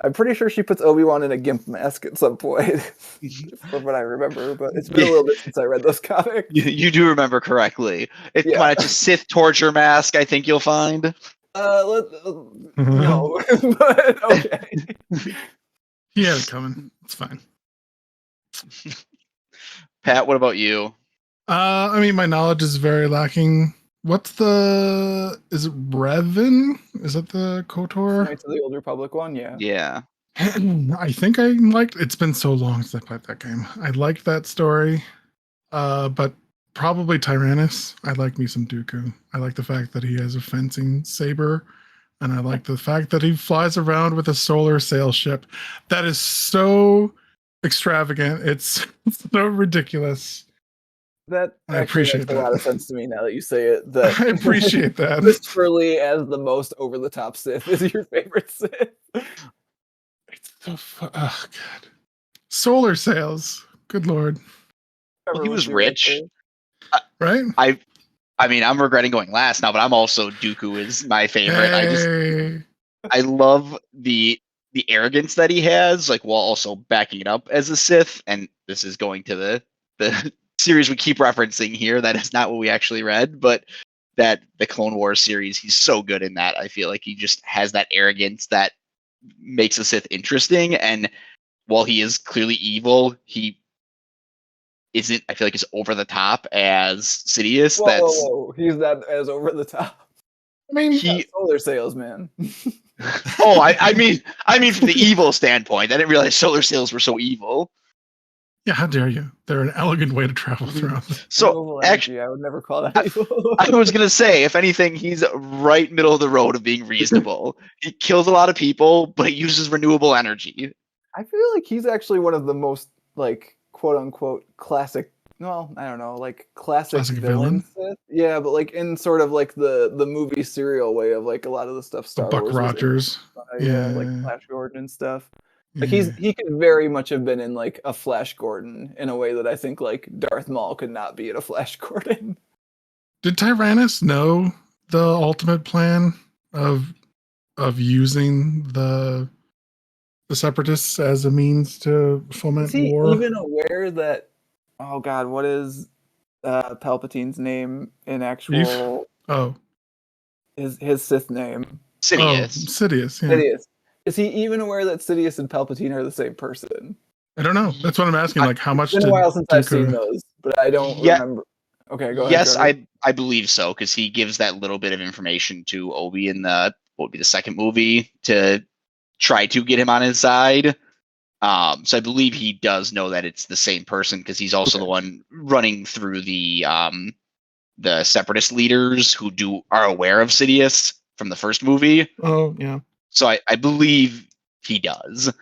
I'm pretty sure she puts Obi-Wan in a gimp mask at some point, from what I remember. But it's been a little bit since I read those comics. You do remember correctly. Come on, it's a Sith torture mask. I think you'll find. No, but okay. He had it coming. It's fine. Pat, what about you? I mean, my knowledge is very lacking. Is it Revan? Is that the KOTOR? Knights of the Old Republic one, yeah. Yeah. I think I liked. It's been so long since I played that game. I liked that story, but probably Tyrannus. I like me some Dooku. I like the fact that he has a fencing saber, and I like the fact that he flies around with a solar sail ship. That is so extravagant. It's so ridiculous. That I actually appreciate makes a that. lot of sense to me now that you say it. That I appreciate that. Christopher Lee as the most over-the-top Sith is your favorite Sith. It's so oh god. Solar sails. Good lord. Well, he was rich. Right? I mean, I'm regretting going last now, but I'm also Dooku is my favorite. Hey. I love the arrogance that he has, like while also backing it up as a Sith. And this is going to the series we keep referencing here. That is not what we actually read, but that the Clone Wars series, he's so good in that. I feel like he just has that arrogance that makes a Sith interesting. And while he is clearly evil, he isn't, I feel like, as over the top as Sidious. Whoa. He's not as over the top. I mean, solar sails, man. Oh, I mean from the evil standpoint. I didn't realize solar sails were so evil. Yeah, how dare you? They're an elegant way to travel through. So actually, I would never call that evil. I was gonna say, if anything, he's right middle of the road of being reasonable. He kills a lot of people, but he uses renewable energy. I feel like he's actually one of the most like quote unquote classic. Well, I don't know, like classic villains. Yeah, but like in sort of like the movie serial way of like a lot of the stuff Star Buck Wars. Rogers. Yeah, like Flash Gordon and stuff. Like he could very much have been in like a Flash Gordon in a way that I think like Darth Maul could not be in a Flash Gordon. Did Tyrannus know the ultimate plan of using the Separatists as a means to foment Is he war? even aware that? Oh God, what is Palpatine's name in actual? Oh, His Sith name. Sidious. Sidious. Yeah. Sidious. Is he even aware that Sidious and Palpatine are the same person? I don't know. That's what I'm asking. Like, how much It's been a while since I've seen Dooku? those, but I don't Yeah. remember. Okay, go Yes, ahead. I believe so, because he gives that little bit of information to Obi in the what would be the second movie to try to get him on his side. So I believe he does know that it's the same person, because he's also the one running through the separatist leaders who are aware of Sidious from the first movie. Oh, yeah. So I believe he does. Okay.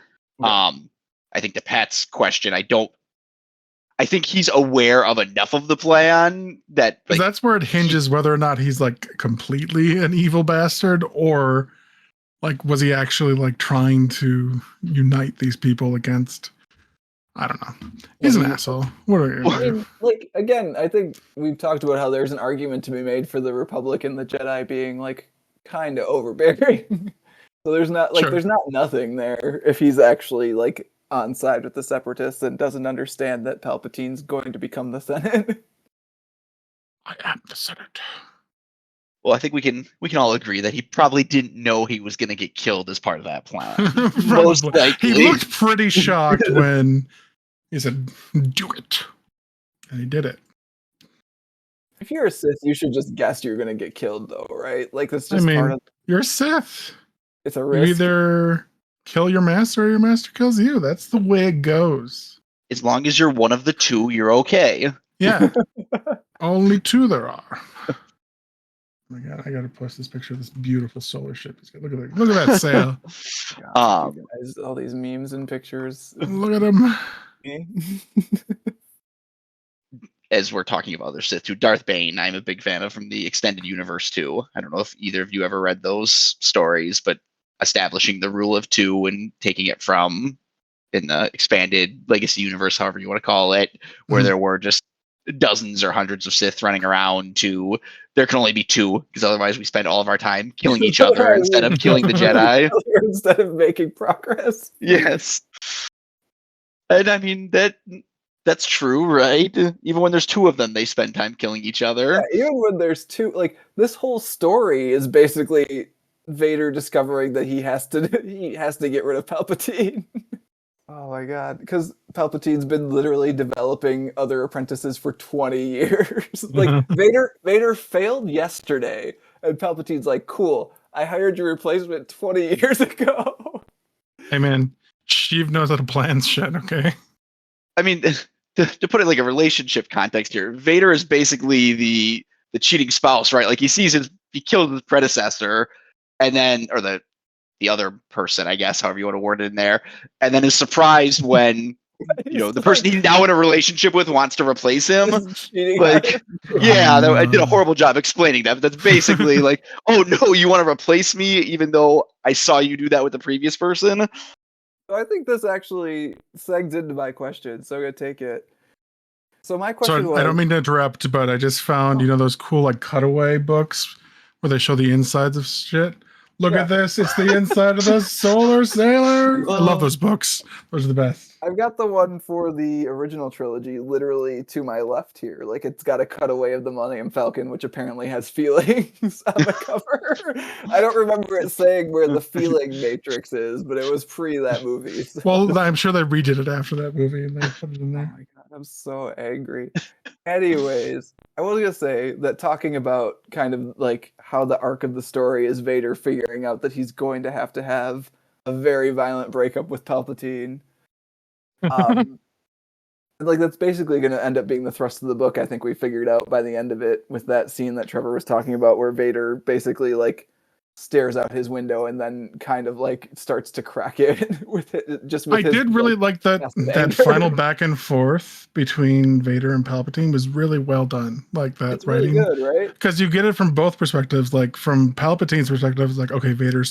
I think to Pat's question, I think he's aware of enough of the plan that like, that's where it hinges whether or not he's like completely an evil bastard, or like was he actually like trying to unite these people against? I don't know. He's an asshole. What are you gonna do? Like again, I think we've talked about how there's an argument to be made for the Republic and the Jedi being like kind of overbearing. So there's not like there's not nothing there if he's actually like on side with the Separatists and doesn't understand that Palpatine's going to become the Senate. I am the Senate. Well, I think we can all agree that he probably didn't know he was going to get killed as part of that plan. Most likely. He looked pretty shocked when he said, "Do it," and he did it. If you're a Sith, you should just guess you're going to get killed, though, right? Like that's just part of. You're a Sith. It's a risk. You either kill your master or your master kills you. That's the way it goes. As long as you're one of the two, you're okay. Yeah. Only two there are. Oh my God, I gotta post this picture of this beautiful solar ship. Look at that sail. God, guys, all these memes and pictures. Look at him. As we're talking about other Sith too, Darth Bane, I'm a big fan of from the extended universe too. I don't know if either of you ever read those stories, but establishing the rule of two and taking it from in the expanded legacy universe, however you want to call it, where there were just dozens or hundreds of Sith running around to there can only be two, because otherwise we spend all of our time killing each other instead of killing the Jedi. Instead of making progress. Yes. And I mean that's true, right? Even when there's two of them, they spend time killing each other. Yeah, even when there's two, like this whole story is basically Vader discovering that he has to get rid of Palpatine. Oh my God, because Palpatine's been literally developing other apprentices for 20 years. Like Vader failed yesterday, and Palpatine's like, "Cool, I hired your replacement 20 years ago." Hey man, Sheev knows how to plan shit. Okay. I mean, to put it like a relationship context here, Vader is basically the cheating spouse, right? Like he killed his predecessor, and then or the other person, I guess, however you want to word it in there, and then is surprised when the person he's now in a relationship with wants to replace him. Like, yeah, I did a horrible job explaining that. But that's basically like, oh no, you want to replace me, even though I saw you do that with the previous person. So I think this actually segs into my question, so I'm gonna take it. So my question was, I don't mean to interrupt, but I just found those cool like cutaway books where they show the insides of shit. Look at this. It's the inside of the Solar Sailor. I love those books. Those are the best. I've got the one for the original trilogy literally to my left here. Like it's got a cutaway of the Millennium Falcon, which apparently has feelings on the cover. I don't remember it saying where the feeling matrix is, but it was pre that movie. So. Well, I'm sure they redid it after that movie and they put it in there. Oh my God, I'm so angry. Anyways, I was gonna say that talking about kind of like how the arc of the story is Vader figuring out that he's going to have a very violent breakup with Palpatine. Like that's basically going to end up being the thrust of the book. I think we figured out by the end of it with that scene that Trevor was talking about, where Vader basically like stares out his window and then kind of like starts to crack it with it. I did really like that final back and forth between Vader and Palpatine was really well done. Like that it's writing, really good, right? Because you get it from both perspectives. Like from Palpatine's perspective, it's like okay, Vader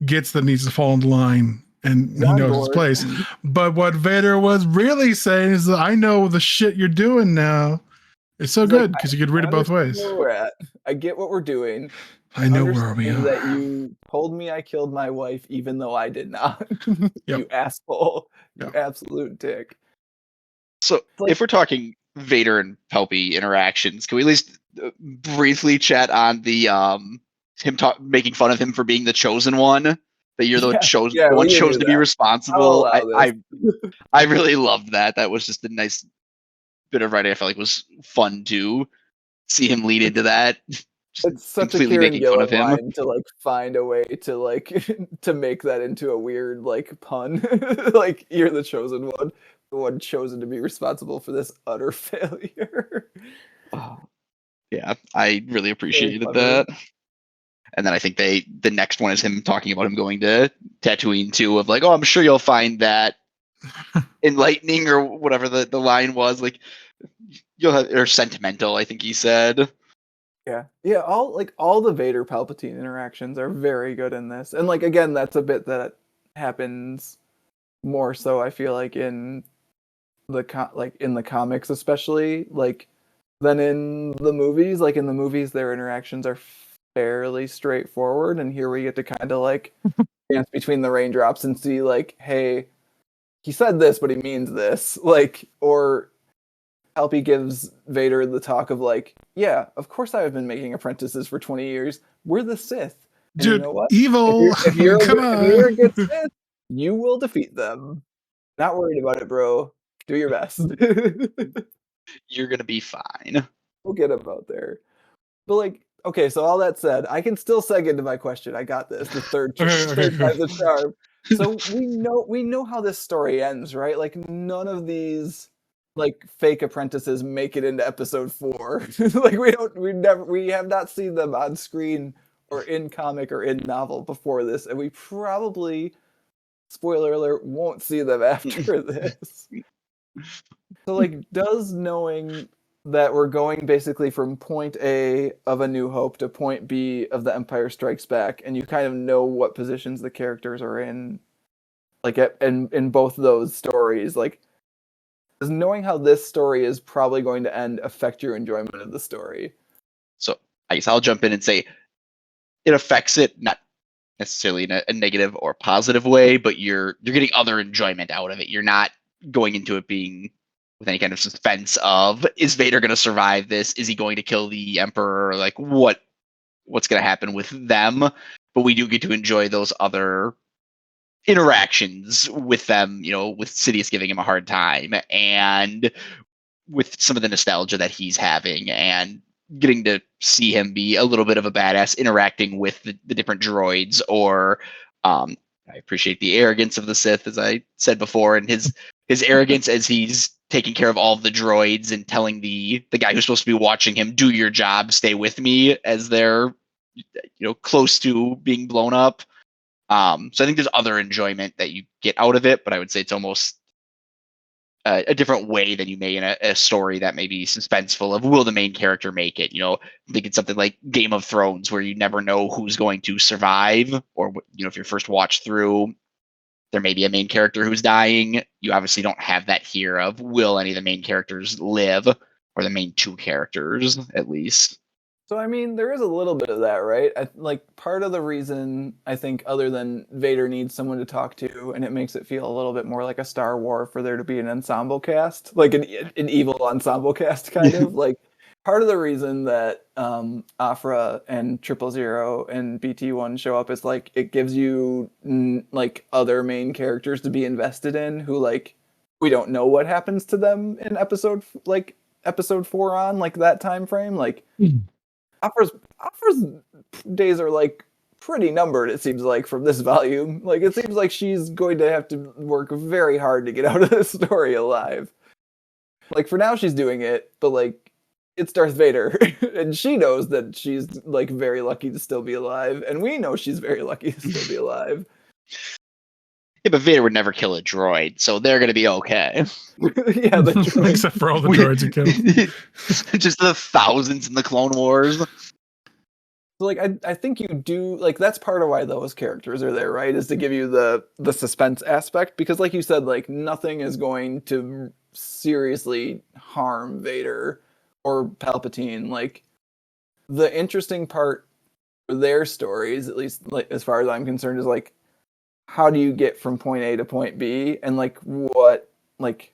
gets that needs to fall in line and He's he on knows his board. place. But what Vader was really saying is, I know the shit you're doing now. It's so He's like, good because you could read I it both understand ways. where we're at. I get what we're doing. I know where Understand we that are. you told me I killed my wife, even though I did not. Yep. You asshole. You Yep. absolute dick. So Like- if we're talking Vader and Palpy interactions, can we at least briefly chat on the making fun of him for being the chosen one? That you're the one we can chosen do to be that. I'll responsible. allow this. I really loved that. That was just a nice bit of writing. I felt like was fun to see him lead into that. Just It's such a completely Kieran making fun of Gillen him. line to like find a way to like to make that into a weird like pun. Like you're the chosen one, the one chosen to be responsible for this utter failure. Oh, yeah, I really appreciated clever. that. And then I think the next one is him talking about him going to Tatooine too, of like, oh, I'm sure you'll find that enlightening or whatever the line was, like you'll have, or sentimental, I think he said. Yeah, all the Vader Palpatine interactions are very good in this. And like again, that's a bit that happens more so I feel like in the comics especially, like than in the movies. Like in the movies their interactions are fairly straightforward, and here we get to kind of like dance between the raindrops and see like, hey, he said this but he means this. Like, or Palpy gives Vader the talk of like, yeah, of course I've been making apprentices for 20 years. We're the Sith. And Dude, you know what? evil. If you're Come a good on. Sith, you will defeat them. Not worried about it, bro. Do your best. You're gonna be fine. We'll get him out there. But like, okay, so all that said, I can still seg into my question. I got this. The third Okay. time's a charm. So we know how this story ends, right? Like none of these like fake apprentices make it into episode 4. Like we have not seen them on screen or in comic or in novel before this, and we probably, spoiler alert, won't see them after this. So like, does knowing that we're going basically from point A of A New Hope to point B of The Empire Strikes Back, and you kind of know what positions the characters are in, like in both those stories, like does knowing how this story is probably going to end affect your enjoyment of the story? So I guess I'll jump in and say it affects it, not necessarily in a negative or positive way, but you're getting other enjoyment out of it. You're not going into it being with any kind of suspense of, is Vader going to survive this? Is he going to kill the Emperor? Like what's going to happen with them? But we do get to enjoy those other interactions with them, with Sidious giving him a hard time, and with some of the nostalgia that he's having, and getting to see him be a little bit of a badass interacting with the different droids, or I appreciate the arrogance of the Sith, as I said before, and his arrogance as he's taking care of all of the droids and telling the guy who's supposed to be watching him, do your job, stay with me, as they're close to being blown up. So I think there's other enjoyment that you get out of it, but I would say it's almost a different way than you may in a story that may be suspenseful of, will the main character make it? I think it's something like Game of Thrones, where you never know who's going to survive, or if your first watch through, there may be a main character who's dying. You obviously don't have that here of, will any of the main characters live, or the main two characters at least. So I mean, there is a little bit of that, right? Like part of the reason I think, other than Vader needs someone to talk to, and it makes it feel a little bit more like a Star Wars for there to be an ensemble cast, like an evil ensemble cast, kind of like. Part of the reason that Afra and 000 and BT1 show up is like it gives you like other main characters to be invested in, who like we don't know what happens to them in episode 4 on, like that time frame, like. Afra's days are like pretty numbered, it seems like, from this volume. Like it seems like she's going to have to work very hard to get out of this story alive. Like for now she's doing it, but like it's Darth Vader and she knows that she's like very lucky to still be alive, and we know she's very lucky to still be alive. Yeah, but Vader would never kill a droid, so they're going to be okay. Yeah, the droid. Except for all the droids he killed. Just the thousands in the Clone Wars. So like I think you do like that's part of why those characters are there, right? Is to give you the suspense aspect because like you said, like nothing is going to seriously harm Vader or Palpatine. Like the interesting part for their stories, at least like as far as I'm concerned, is like how do you get from point A to point B and like what like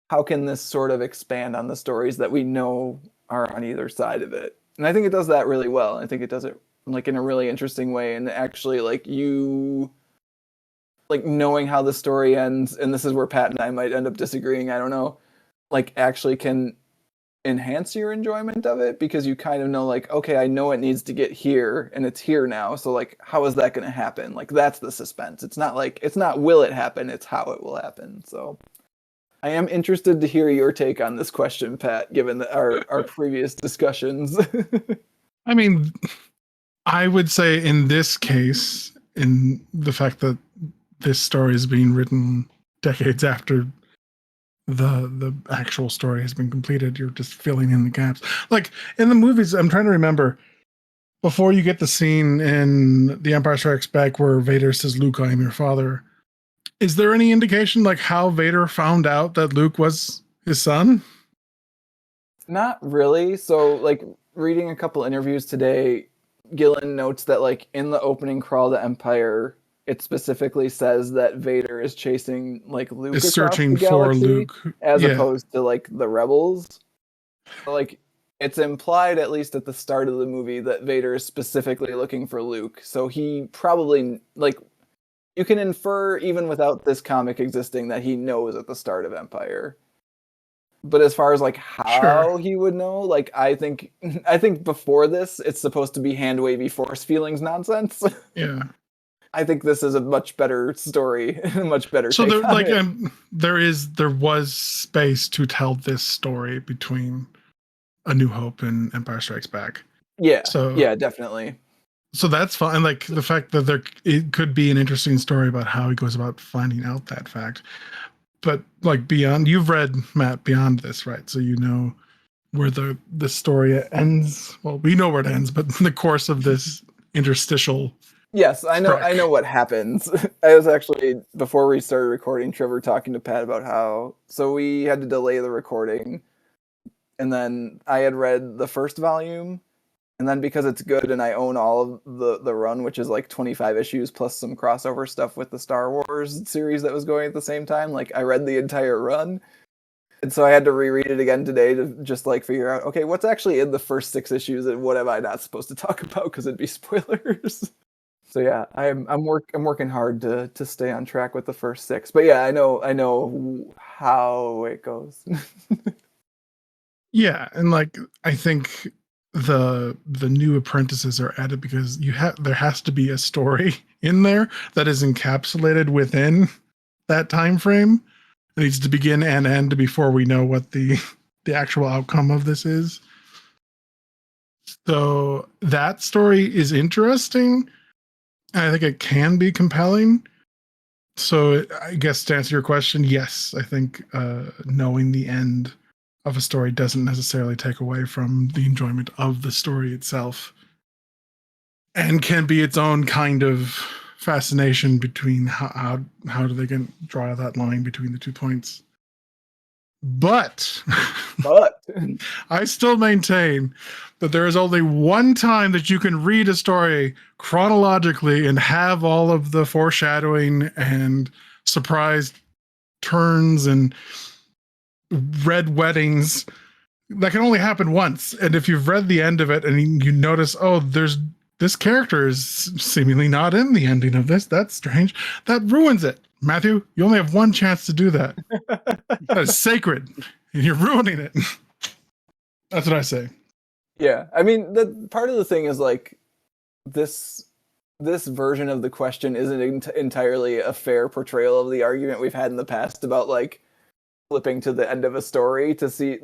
how can this sort of expand on the stories that we know are on either side of it? And I think it does that really well. I think it does it like in a really interesting way and actually like you like knowing how the story ends and this is where Pat and I might end up disagreeing, I don't know, like actually can enhance your enjoyment of it because you kind of know like okay, I know it needs to get here and it's here now. So like how is that going to happen? Like that's the suspense. It's not will it happen, it's how it will happen. So I am interested to hear your take on this question, Pat, given our previous discussions. I mean, I would say in this case, in the fact that this story is being written decades after the actual story has been completed, you're just filling in the gaps. Like in the movies, I'm trying to remember, before you get the scene in The Empire Strikes Back where Vader says, Luke, I am your father, is there any indication like how Vader found out that Luke was his son? Not really. So, like, reading a couple interviews today, Gillen notes that, like, in the opening crawl to Empire, it specifically says that Vader is chasing, like, Luke Is across searching the galaxy, for Luke, as opposed to, like, the Rebels. So, like, it's implied, at least at the start of the movie, that Vader is specifically looking for Luke. So he probably, like, you can infer, even without this comic existing, that he knows at the start of Empire. But as far as like how he would know, like I think before this, it's supposed to be hand wavy force feelings nonsense. Yeah. I think this is a much better story, a much better. So take there, on like, it. there was space to tell this story between A New Hope and Empire Strikes Back. Yeah. So yeah, definitely. So that's fine. Like the fact that it could be an interesting story about how he goes about finding out that fact. But like beyond, you've read Matt Beyond this, right? So you know where the story ends. Well, we know where it ends, but in the course of this interstitial. Yes, I know. trek. I know what happens. I was actually before we started recording, Trevor talking to Pat about how so we had to delay the recording, and then I had read the first volume. And then because it's good and I own all of the run, which is like 25 issues plus some crossover stuff with the Star Wars series that was going at the same time, like I read the entire run. And so I had to reread it again today to just like figure out, okay, what's actually in the first 6 issues and what am I not supposed to talk about because it'd be spoilers. So yeah, I'm working hard to stay on track with the first 6. But yeah, I know how it goes. Yeah, and like I think the new apprentices are added because there has to be a story in there that is encapsulated within that time frame. It needs to begin and end before we know what the actual outcome of this is. So that story is interesting. I think it can be compelling. So I guess to answer your question, yes, I think knowing the end of a story doesn't necessarily take away from the enjoyment of the story itself, and can be its own kind of fascination between how do they draw that line between the 2 points. But I still maintain that there is only one time that you can read a story chronologically and have all of the foreshadowing and surprise turns and red weddings. That can only happen once. And if you've read the end of it and you notice, oh, this character is seemingly not in the ending of this, that's strange, that ruins it. Matthew, you only have one chance to do that. That is sacred, and you're ruining it. That's what I say. Yeah, I mean, the part of the thing is like this version of the question isn't entirely a fair portrayal of the argument we've had in the past about like flipping to the end of a story to see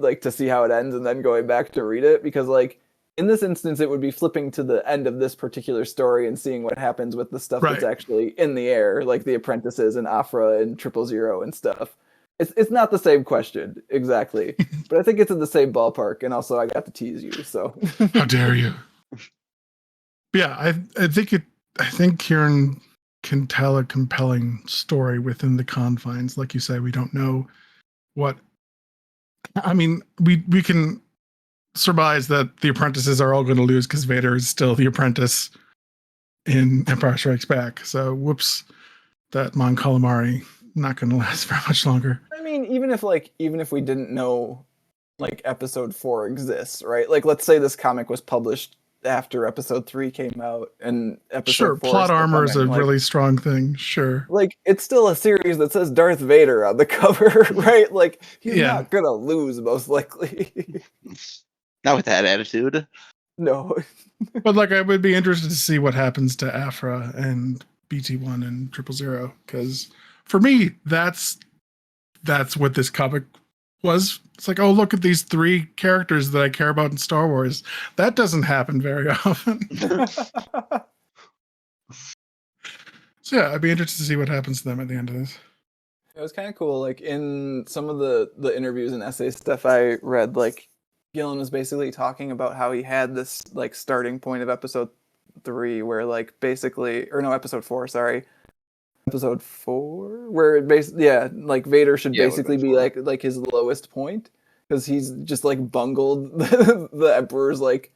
how it ends and then going back to read it, because like in this instance it would be flipping to the end of this particular story and seeing what happens with the stuff that's actually in the air, like the apprentices and Afra and 000 and stuff. It's not the same question exactly, but I think it's in the same ballpark. And also I got to tease you, so How dare you? yeah, I think Kieran can tell a compelling story within the confines. Like you say, we don't know what. I mean, we can surmise that the apprentices are all going to lose because Vader is still the apprentice in Empire Strikes Back. So, whoops, that Mon Calamari not going to last very much longer. I mean, even if we didn't know like episode 4 exists, right? Like, let's say this comic was published after episode 3 came out and episode 4 plot armor is a like, really strong thing. Sure. Like, it's still a series that says Darth Vader on the cover, right? Like, he's not gonna lose, most likely. Not with that attitude. No. But like, I would be interested to see what happens to Afra and BT1 and 000, because for me, that's what this comic was. It's like, oh, look at these 3 characters that I care about in Star Wars. That doesn't happen very often. So yeah, I'd be interested to see what happens to them at the end of this. It was kind of cool. Like, in some of the interviews and essay stuff I read, like, Gillen was basically talking about how he had this like starting point of episode 3 where like basically, or no, episode 4, sorry. Episode 4 where it basically, like Vader should basically be like his lowest point because he's just like bungled the Emperor's like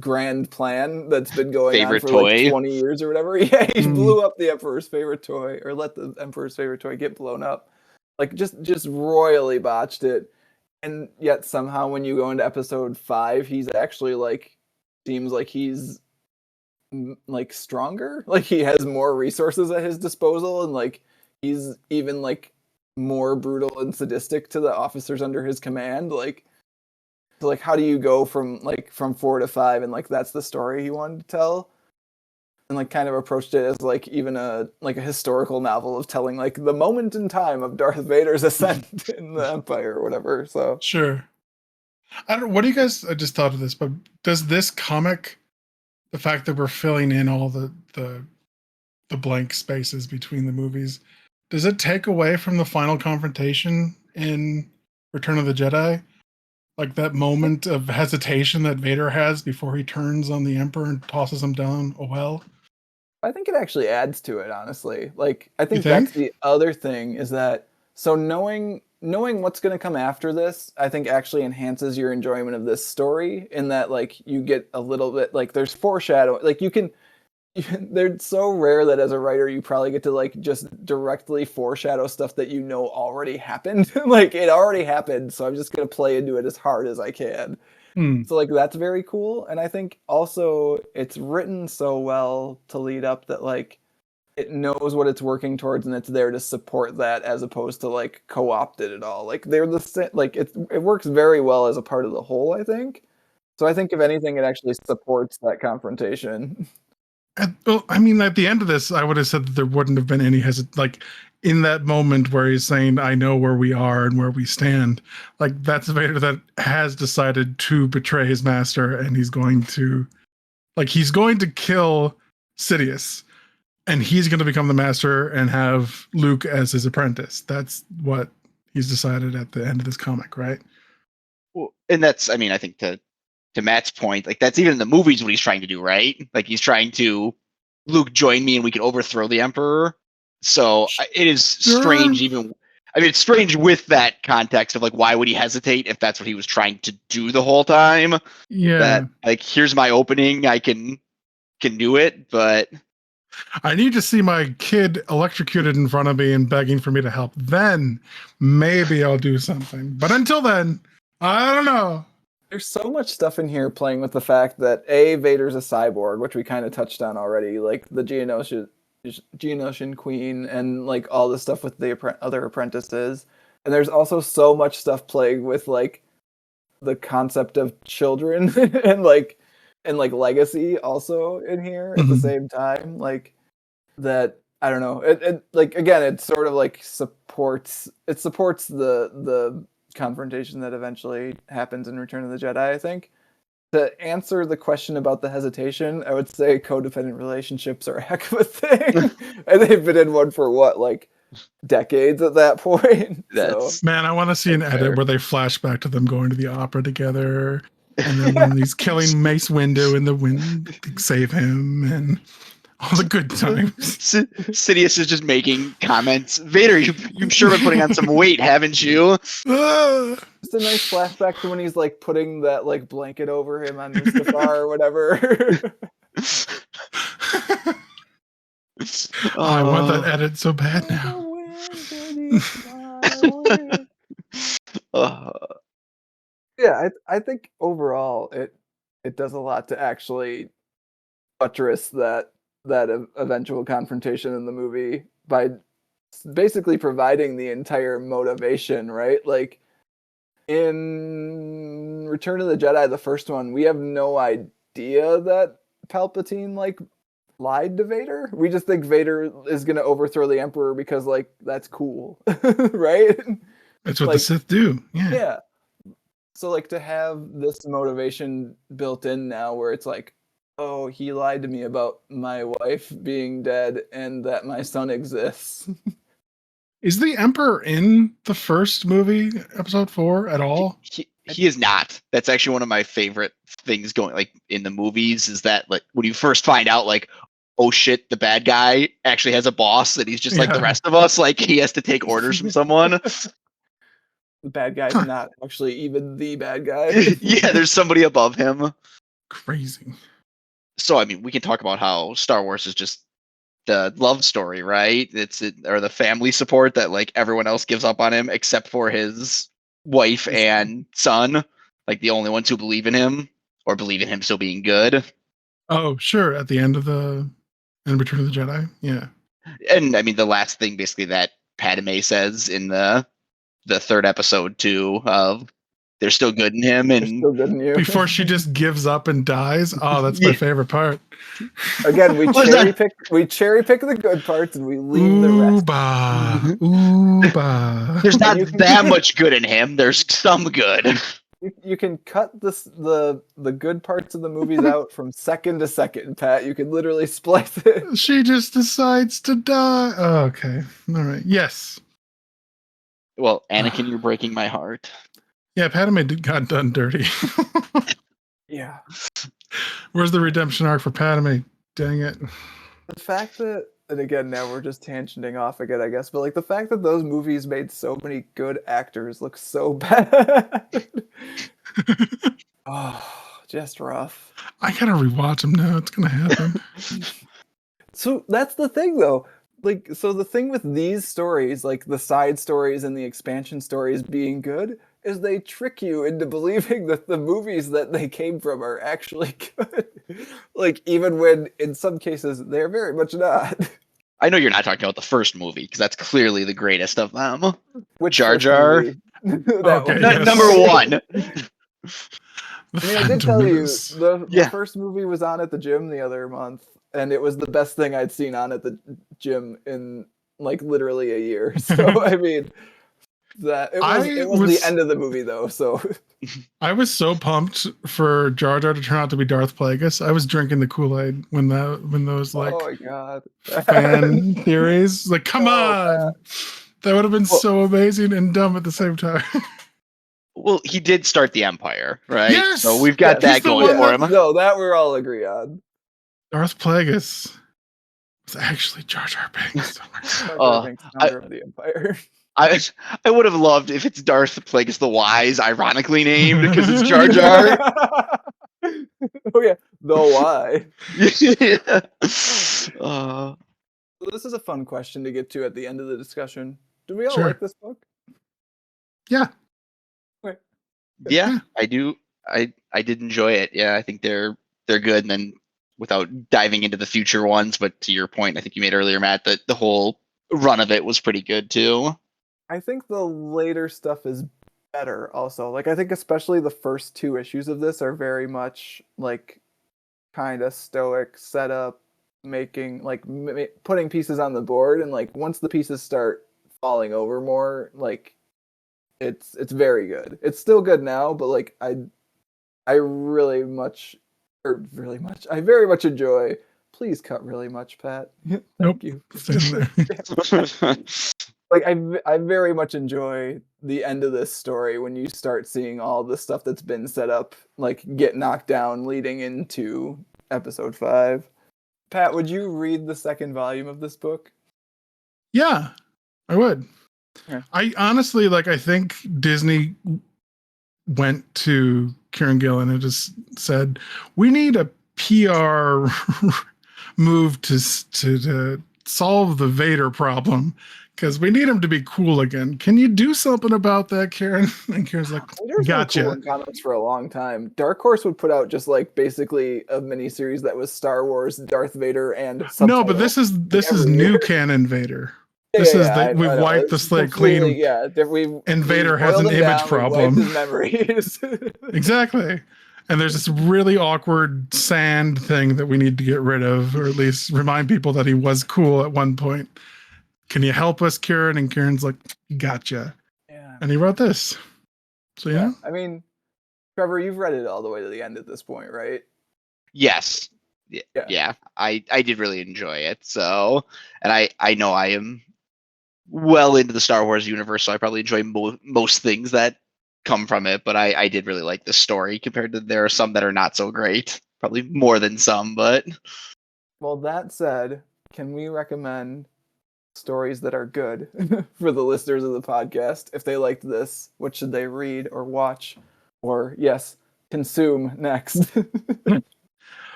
grand plan that's been going on for like 20 years or whatever. Yeah, he blew up the Emperor's favorite toy, or let the Emperor's favorite toy get blown up. Like just royally botched it. And yet somehow when you go into episode 5, he's actually like, seems like he's like stronger. Like he has more resources at his disposal, and like he's even like more brutal and sadistic to the officers under his command. Like, so like how do you go from 4 to 5 and like that's the story he wanted to tell? And like kind of approached it as like even a historical novel of telling like the moment in time of Darth Vader's ascent in the Empire or whatever. So sure. I don't. What do you guys? I just thought of this, but does this comic, the fact that we're filling in all the blank spaces between the movies, does it take away from the final confrontation in Return of the Jedi? Like that moment of hesitation that Vader has before he turns on the Emperor and tosses him down a well? I think it actually adds to it, honestly. Like, I think that's the other thing, is that so knowing what's going to come after this, I think actually enhances your enjoyment of this story, in that like you get a little bit like there's foreshadowing. Like they're so rare that as a writer you probably get to like just directly foreshadow stuff that you know already happened. Like it already happened, so I'm just going to play into it as hard as I can. So like that's very cool, and I think also it's written so well to lead up that like it knows what it's working towards, and it's there to support that as opposed to like co-opt it at all. Like they're like it works very well as a part of the whole, I think. So I think if anything, it actually supports that confrontation. Well, I mean, at the end of this, I would have said that there wouldn't have been any like in that moment where he's saying, "I know where we are and where we stand." Like that's Vader that has decided to betray his master, and he's going to kill Sidious, and he's going to become the master and have Luke as his apprentice. That's what he's decided at the end of this comic, right? Well, and that's, I mean, I think to Matt's point, like that's even in the movies what he's trying to do, right? Like he's trying to, Luke, join me and we can overthrow the Emperor. So it is strange, even, I mean, it's strange with that context of like, why would he hesitate if that's what he was trying to do the whole time? Yeah. That like, here's my opening, I can do it, but I need to see my kid electrocuted in front of me and begging for me to help. Then maybe I'll do something. But until then, I don't know. There's so much stuff in here playing with the fact that Vader's a cyborg, which we kind of touched on already, like the Geonosian Queen and like all the stuff with the other apprentices. And there's also so much stuff playing with like the concept of children and like legacy also in here at the same time. Like that, I don't know. It like again, it sort of like supports the confrontation that eventually happens in Return of the Jedi, I think. To answer the question about the hesitation, I would say codependent relationships are a heck of a thing. And they've been in one for what, like decades at that point. Man, I want to see an edit where they flash back to them going to the opera together. And then when he's killing Mace Windu in the wind, they save him and all the good times. Sidious is just making comments. Vader, you've sure been putting on some weight, haven't you? Just a nice flashback to when he's like putting that like blanket over him on Mustafar or whatever. I want that edit so bad now. Yeah, I think overall it does a lot to actually buttress that eventual confrontation in the movie by basically providing the entire motivation, right? Like in Return of the Jedi, the first one, we have no idea that Palpatine like lied to Vader. We just think Vader is gonna overthrow the Emperor because like that's cool, right? That's what like, the Sith do. Yeah. Yeah. So like to have this motivation built in now where it's like, oh, he lied to me about my wife being dead and that my son exists. Is the Emperor in the first movie, Episode 4, at all? He is not. That's actually one of my favorite things going like in the movies is that like when you first find out like, oh shit, the bad guy actually has a boss and he's just like the rest of us, like he has to take orders from someone. The bad guy's not actually even the bad guy. Yeah, there's somebody above him. Crazy. So I mean, we can talk about how Star Wars is just the love story, right? Or the family support that like everyone else gives up on him except for his wife and son, like the only ones who believe in him or believe in him still being good. Oh, sure. At the end of Return of the Jedi. Yeah. And I mean, the last thing basically that Padme says in the third episode too of they're still good in him and still good in you. Before she just gives up and dies. Oh, that's my favorite part. Again, we cherry pick the good parts and we leave the rest. There's not that much good in him. There's some good. You can cut the good parts of the movies out from second to second, Pat. You can literally splice it. She just decides to die. Oh, okay. All right. Yes. Well, Anakin, you're breaking my heart. Yeah, Padme got done dirty. Yeah. Where's the redemption arc for Padme? Dang it. The fact that, and again, now we're just tangenting off again, I guess, but like the fact that those movies made so many good actors look so bad. Oh, just rough. I gotta rewatch them now. It's gonna happen. So that's the thing, though. Like, so the thing with these stories, like the side stories and the expansion stories being good, is they trick you into believing that the movies that they came from are actually good. Like, even when, in some cases, they're very much not. I know you're not talking about the first movie, because that's clearly the greatest of them. Which Jar Jar? Okay, yes. Number one. I mean, I did tell you, the first movie was on at the gym the other month, and it was the best thing I'd seen on at the gym in, like, literally a year. So, I mean... It was the end of the movie though, so I was so pumped for Jar Jar to turn out to be Darth Plagueis. I was drinking the Kool-Aid when those like oh my god fan theories. Like, come on, that would have been so amazing and dumb at the same time. Well, he did start the Empire, right? Yes! So we've got that going for him. No, that we're all agree on. Darth Plagueis was actually Jar Jar Binks. Founder of the Empire. I would have loved if it's Darth Plagueis the Wise, ironically named because it's Jar Jar. Oh yeah, the why. So this is a fun question to get to at the end of the discussion. Do we all like this book? Yeah. Okay. Yeah, I do. I did enjoy it. Yeah, I think they're good. And then without diving into the future ones, but to your point, I think you made earlier, Matt, that the whole run of it was pretty good too. I think the later stuff is better also. Like, I think especially the first 2 issues of this are very much, like, kind of stoic setup, making, like, putting pieces on the board, and, like, once the pieces start falling over more, like, it's very good. It's still good now, but, like, I very much enjoy... Please cut really much, Pat. Thank you. like I very much enjoy the end of this story when you start seeing all the stuff that's been set up, like get knocked down leading into episode 5. Pat, would you read the second volume of this book? Yeah, I would. Yeah. I honestly I think Disney went to Kieran Gillen and just said, "We need a PR move to solve the Vader problem because we need him to be cool again. Can you do something about that, Kieran?" And Kieran's like, Vader's "Gotcha." been cool in comics for a long time. Dark Horse would put out just like basically a miniseries that was Star Wars, Darth Vader, and No, but this is new year. canon Vader. Yeah, This is yeah, we've I know. wiped the It's slate completely- clean. Yeah, And Vader has boiled an him image down, problem. We wiped his memories. Exactly. And there's this really awkward sand thing that we need to get rid of, or at least remind people that he was cool at one point. Can you help us, Kieran? And Kieran's like, "Gotcha." Yeah. And he wrote this. So yeah. I mean, Trevor, you've read it all the way to the end at this point, right? Yes. Yeah. I did really enjoy it. So, and I know I am well into the Star Wars universe, so I probably enjoy most things that come from it. But I did really like the story compared to there are some that are not so great. Probably more than some, but. Well, that said, can we recommend stories that are good for the listeners of the podcast? If they liked this, what should they read or watch or, yes, consume next?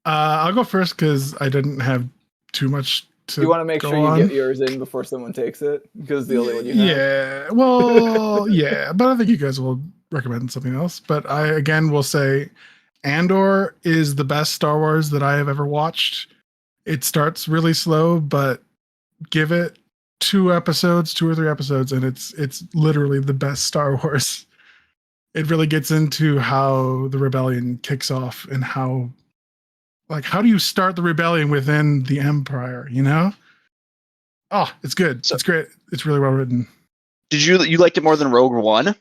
I'll go first because I didn't have too much to. You want to make go sure you on. get yours in before someone takes it because the only one you have. Yeah, well, yeah, but I think you guys will recommend something else. But I again will say, Andor is the best Star Wars that I have ever watched. It starts really slow, but give it 2 or 3 episodes, and it's literally the best Star Wars. It really gets into how the rebellion kicks off and how do you start the rebellion within the Empire, you know? Oh, it's good. It's great. It's really well written. Did you liked it more than Rogue One?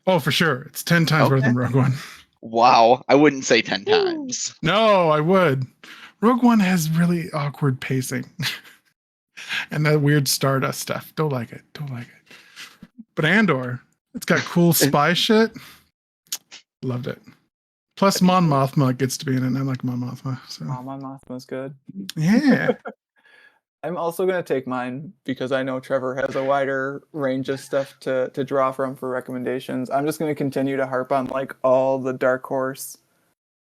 Oh, for sure. It's 10 times better than Rogue One. Wow. I wouldn't say 10 times. No, I would. Rogue One has really awkward pacing. And that weird Stardust stuff. Don't like it. But Andor, it's got cool spy shit. Loved it. Plus, Mon Mothma gets to be in it, and I like Mon Mothma. So. Oh, Mon Mothma's good. Yeah. I'm also going to take mine because I know Trevor has a wider range of stuff to draw from for recommendations. I'm just going to continue to harp on all the Dark Horse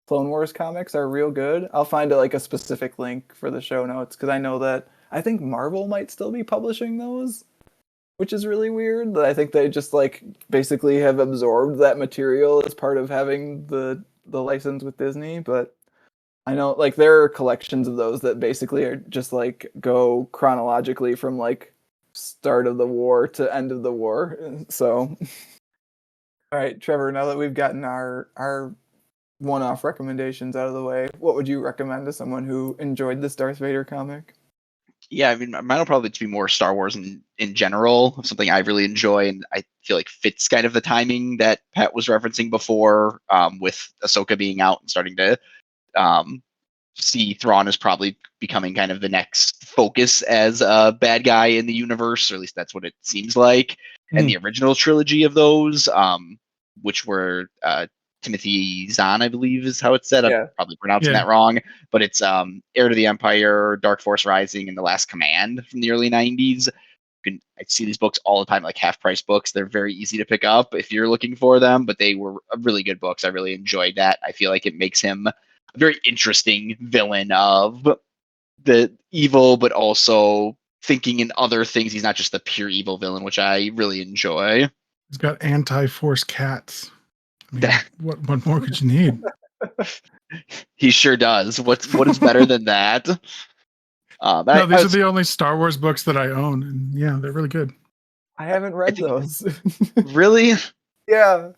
Clone Wars comics are real good. I'll find a specific link for the show notes because I know that I think Marvel might still be publishing those, which is really weird. I think they just basically have absorbed that material as part of having the license with Disney, but I know there are collections of those that basically are just go chronologically from start of the war to end of the war. So all right, Trevor, now that we've gotten our one-off recommendations out of the way, what would you recommend to someone who enjoyed this Darth Vader comic? Yeah, I mean, mine will probably be more Star Wars in general, something I really enjoy, and I feel fits kind of the timing that Pat was referencing before, with Ahsoka being out and starting to see Thrawn as probably becoming kind of the next focus as a bad guy in the universe, or at least that's what it seems like. And the original trilogy of those, which were Timothy Zahn, I believe is how it's said. I'm probably pronouncing that wrong, but it's Heir to the Empire, Dark Force Rising, and The Last Command from the early 90s. I see these books all the time, half-price books. They're very easy to pick up if you're looking for them, but they were really good books. I really enjoyed that. I feel like it makes him a very interesting villain of the evil, but also thinking in other things. He's not just the pure evil villain, which I really enjoy. He's got anti-force cats. I mean, what more could you need? He sure does. What is better than that? These are the only Star Wars books that I own, and yeah, they're really good. I haven't read those. Really? Yeah.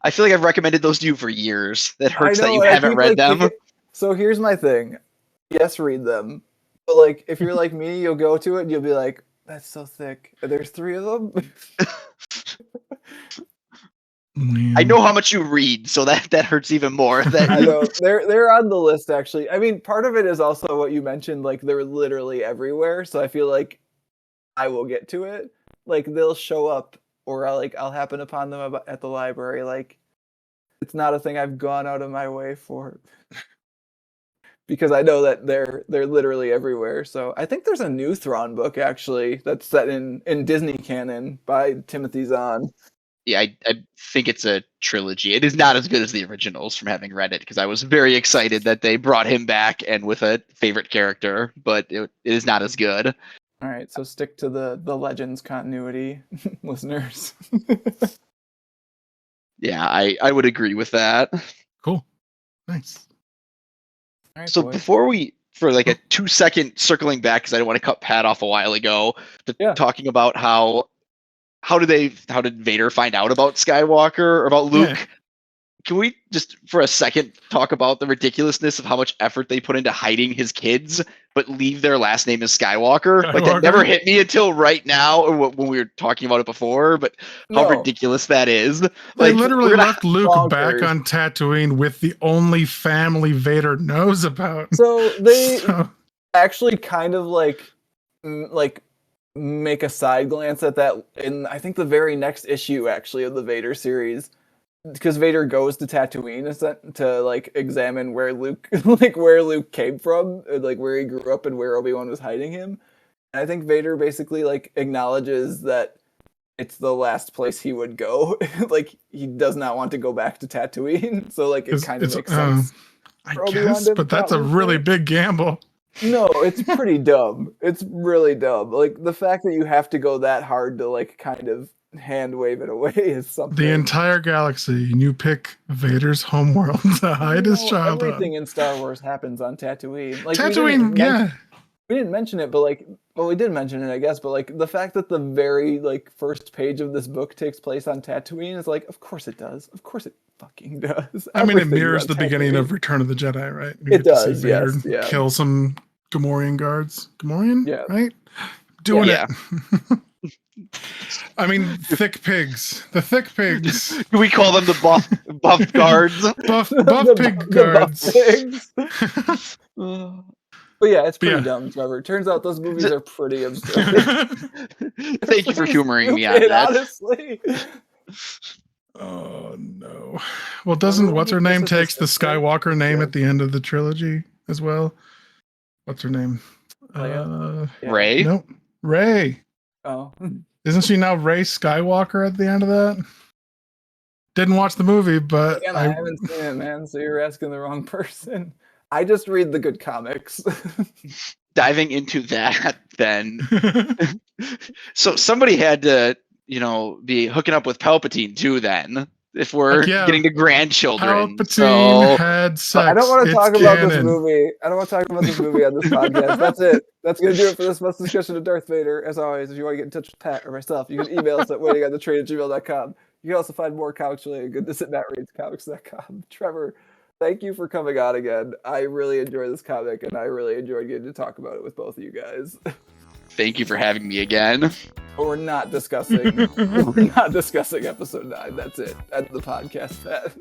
I feel like I've recommended those to you for years. That hurts that you haven't read them. So here's my thing. Yes, read them. But if you're like me, you'll go to it and you'll be like, that's so thick. There's 3 of them? Man. I know how much you read, so that hurts even more. I know. They're on the list, actually. I mean, part of it is also what you mentioned, they're literally everywhere. So I feel like I will get to it. Like they'll show up, or I'll happen upon them at the library. Like it's not a thing I've gone out of my way for, because I know that they're literally everywhere. So I think there's a new Thrawn book actually that's set in Disney canon by Timothy Zahn. Yeah, I think it's a trilogy. It is not as good as the originals from having read it, because I was very excited that they brought him back and with a favorite character, but it is not as good. All right, so stick to the Legends continuity, listeners. Yeah, I would agree with that. Cool. Nice. All right, So boys. before for like a 2-second circling back, because I didn't want to cut Pat off a while ago, talking about how did Vader find out about Skywalker or about Luke? Yeah. Can we just for a second talk about the ridiculousness of how much effort they put into hiding his kids, but leave their last name as Skywalker? Like that never hit me until right now, or when we were talking about it before. But how ridiculous that is! They like literally left Luke back on Tatooine with the only family Vader knows about. So they actually kind of like make a side glance at that in I think the very next issue actually of the Vader series, because Vader goes to Tatooine to like examine where Luke where Luke came from, like where he grew up and where Obi-Wan was hiding him. And I think Vader basically like acknowledges that it's the last place he would go. Like he does not want to go back to Tatooine, so like it kind of makes sense. I guess, but that's a really big gamble. No, it's pretty dumb. It's really dumb. Like the fact that you have to go that hard to like kind of hand wave it away is something. The entire galaxy, and you pick Vader's homeworld to hide his child. Everything in Star Wars happens on Tatooine. Like Tatooine, we didn't mention it, but like, well, we did mention it, I guess. But like the fact that the very like first page of this book takes place on Tatooine is like, of course it does. Of course it fucking does. I mean, it mirrors the beginning of Return of the Jedi, right? It does, yes. Yeah. Kill some Gamorrean guards. Gamorrean? Yeah. Right? Doing it. I mean, thick pigs. The thick pigs. Do we call them the buff guards? buff pig guards. Buff pigs. But yeah, it's pretty dumb, Trevor. Turns out those movies are pretty absurd. Thank you for humoring me on that. Honestly. Oh no. Well, doesn't what's her name takes the Skywalker name at the end of the trilogy as well? What's her name? Rey? Nope. Rey. Oh. Isn't she now Rey Skywalker at the end of that? Didn't watch the movie, but again, I haven't seen it, man. So you're asking the wrong person. I just read the good comics. Diving into that, then. So somebody had to, be hooking up with Palpatine too. Then, if we're getting to grandchildren, Palpatine had sex. I don't want to talk about this movie. I don't want to talk about this movie on this podcast. That's it. That's gonna do it for this month's discussion of Darth Vader. As always, if you want to get in touch with Pat or myself, you can email us at waitingonthetrain@gmail.com. You can also find more comics related goodness at MattReadsComics.com. Trevor, thank you for coming on again. I really enjoy this comic, and I really enjoyed getting to talk about it with both of you guys. Thank you for having me again. But we're not discussing episode 9. That's it. End the podcast, Pat.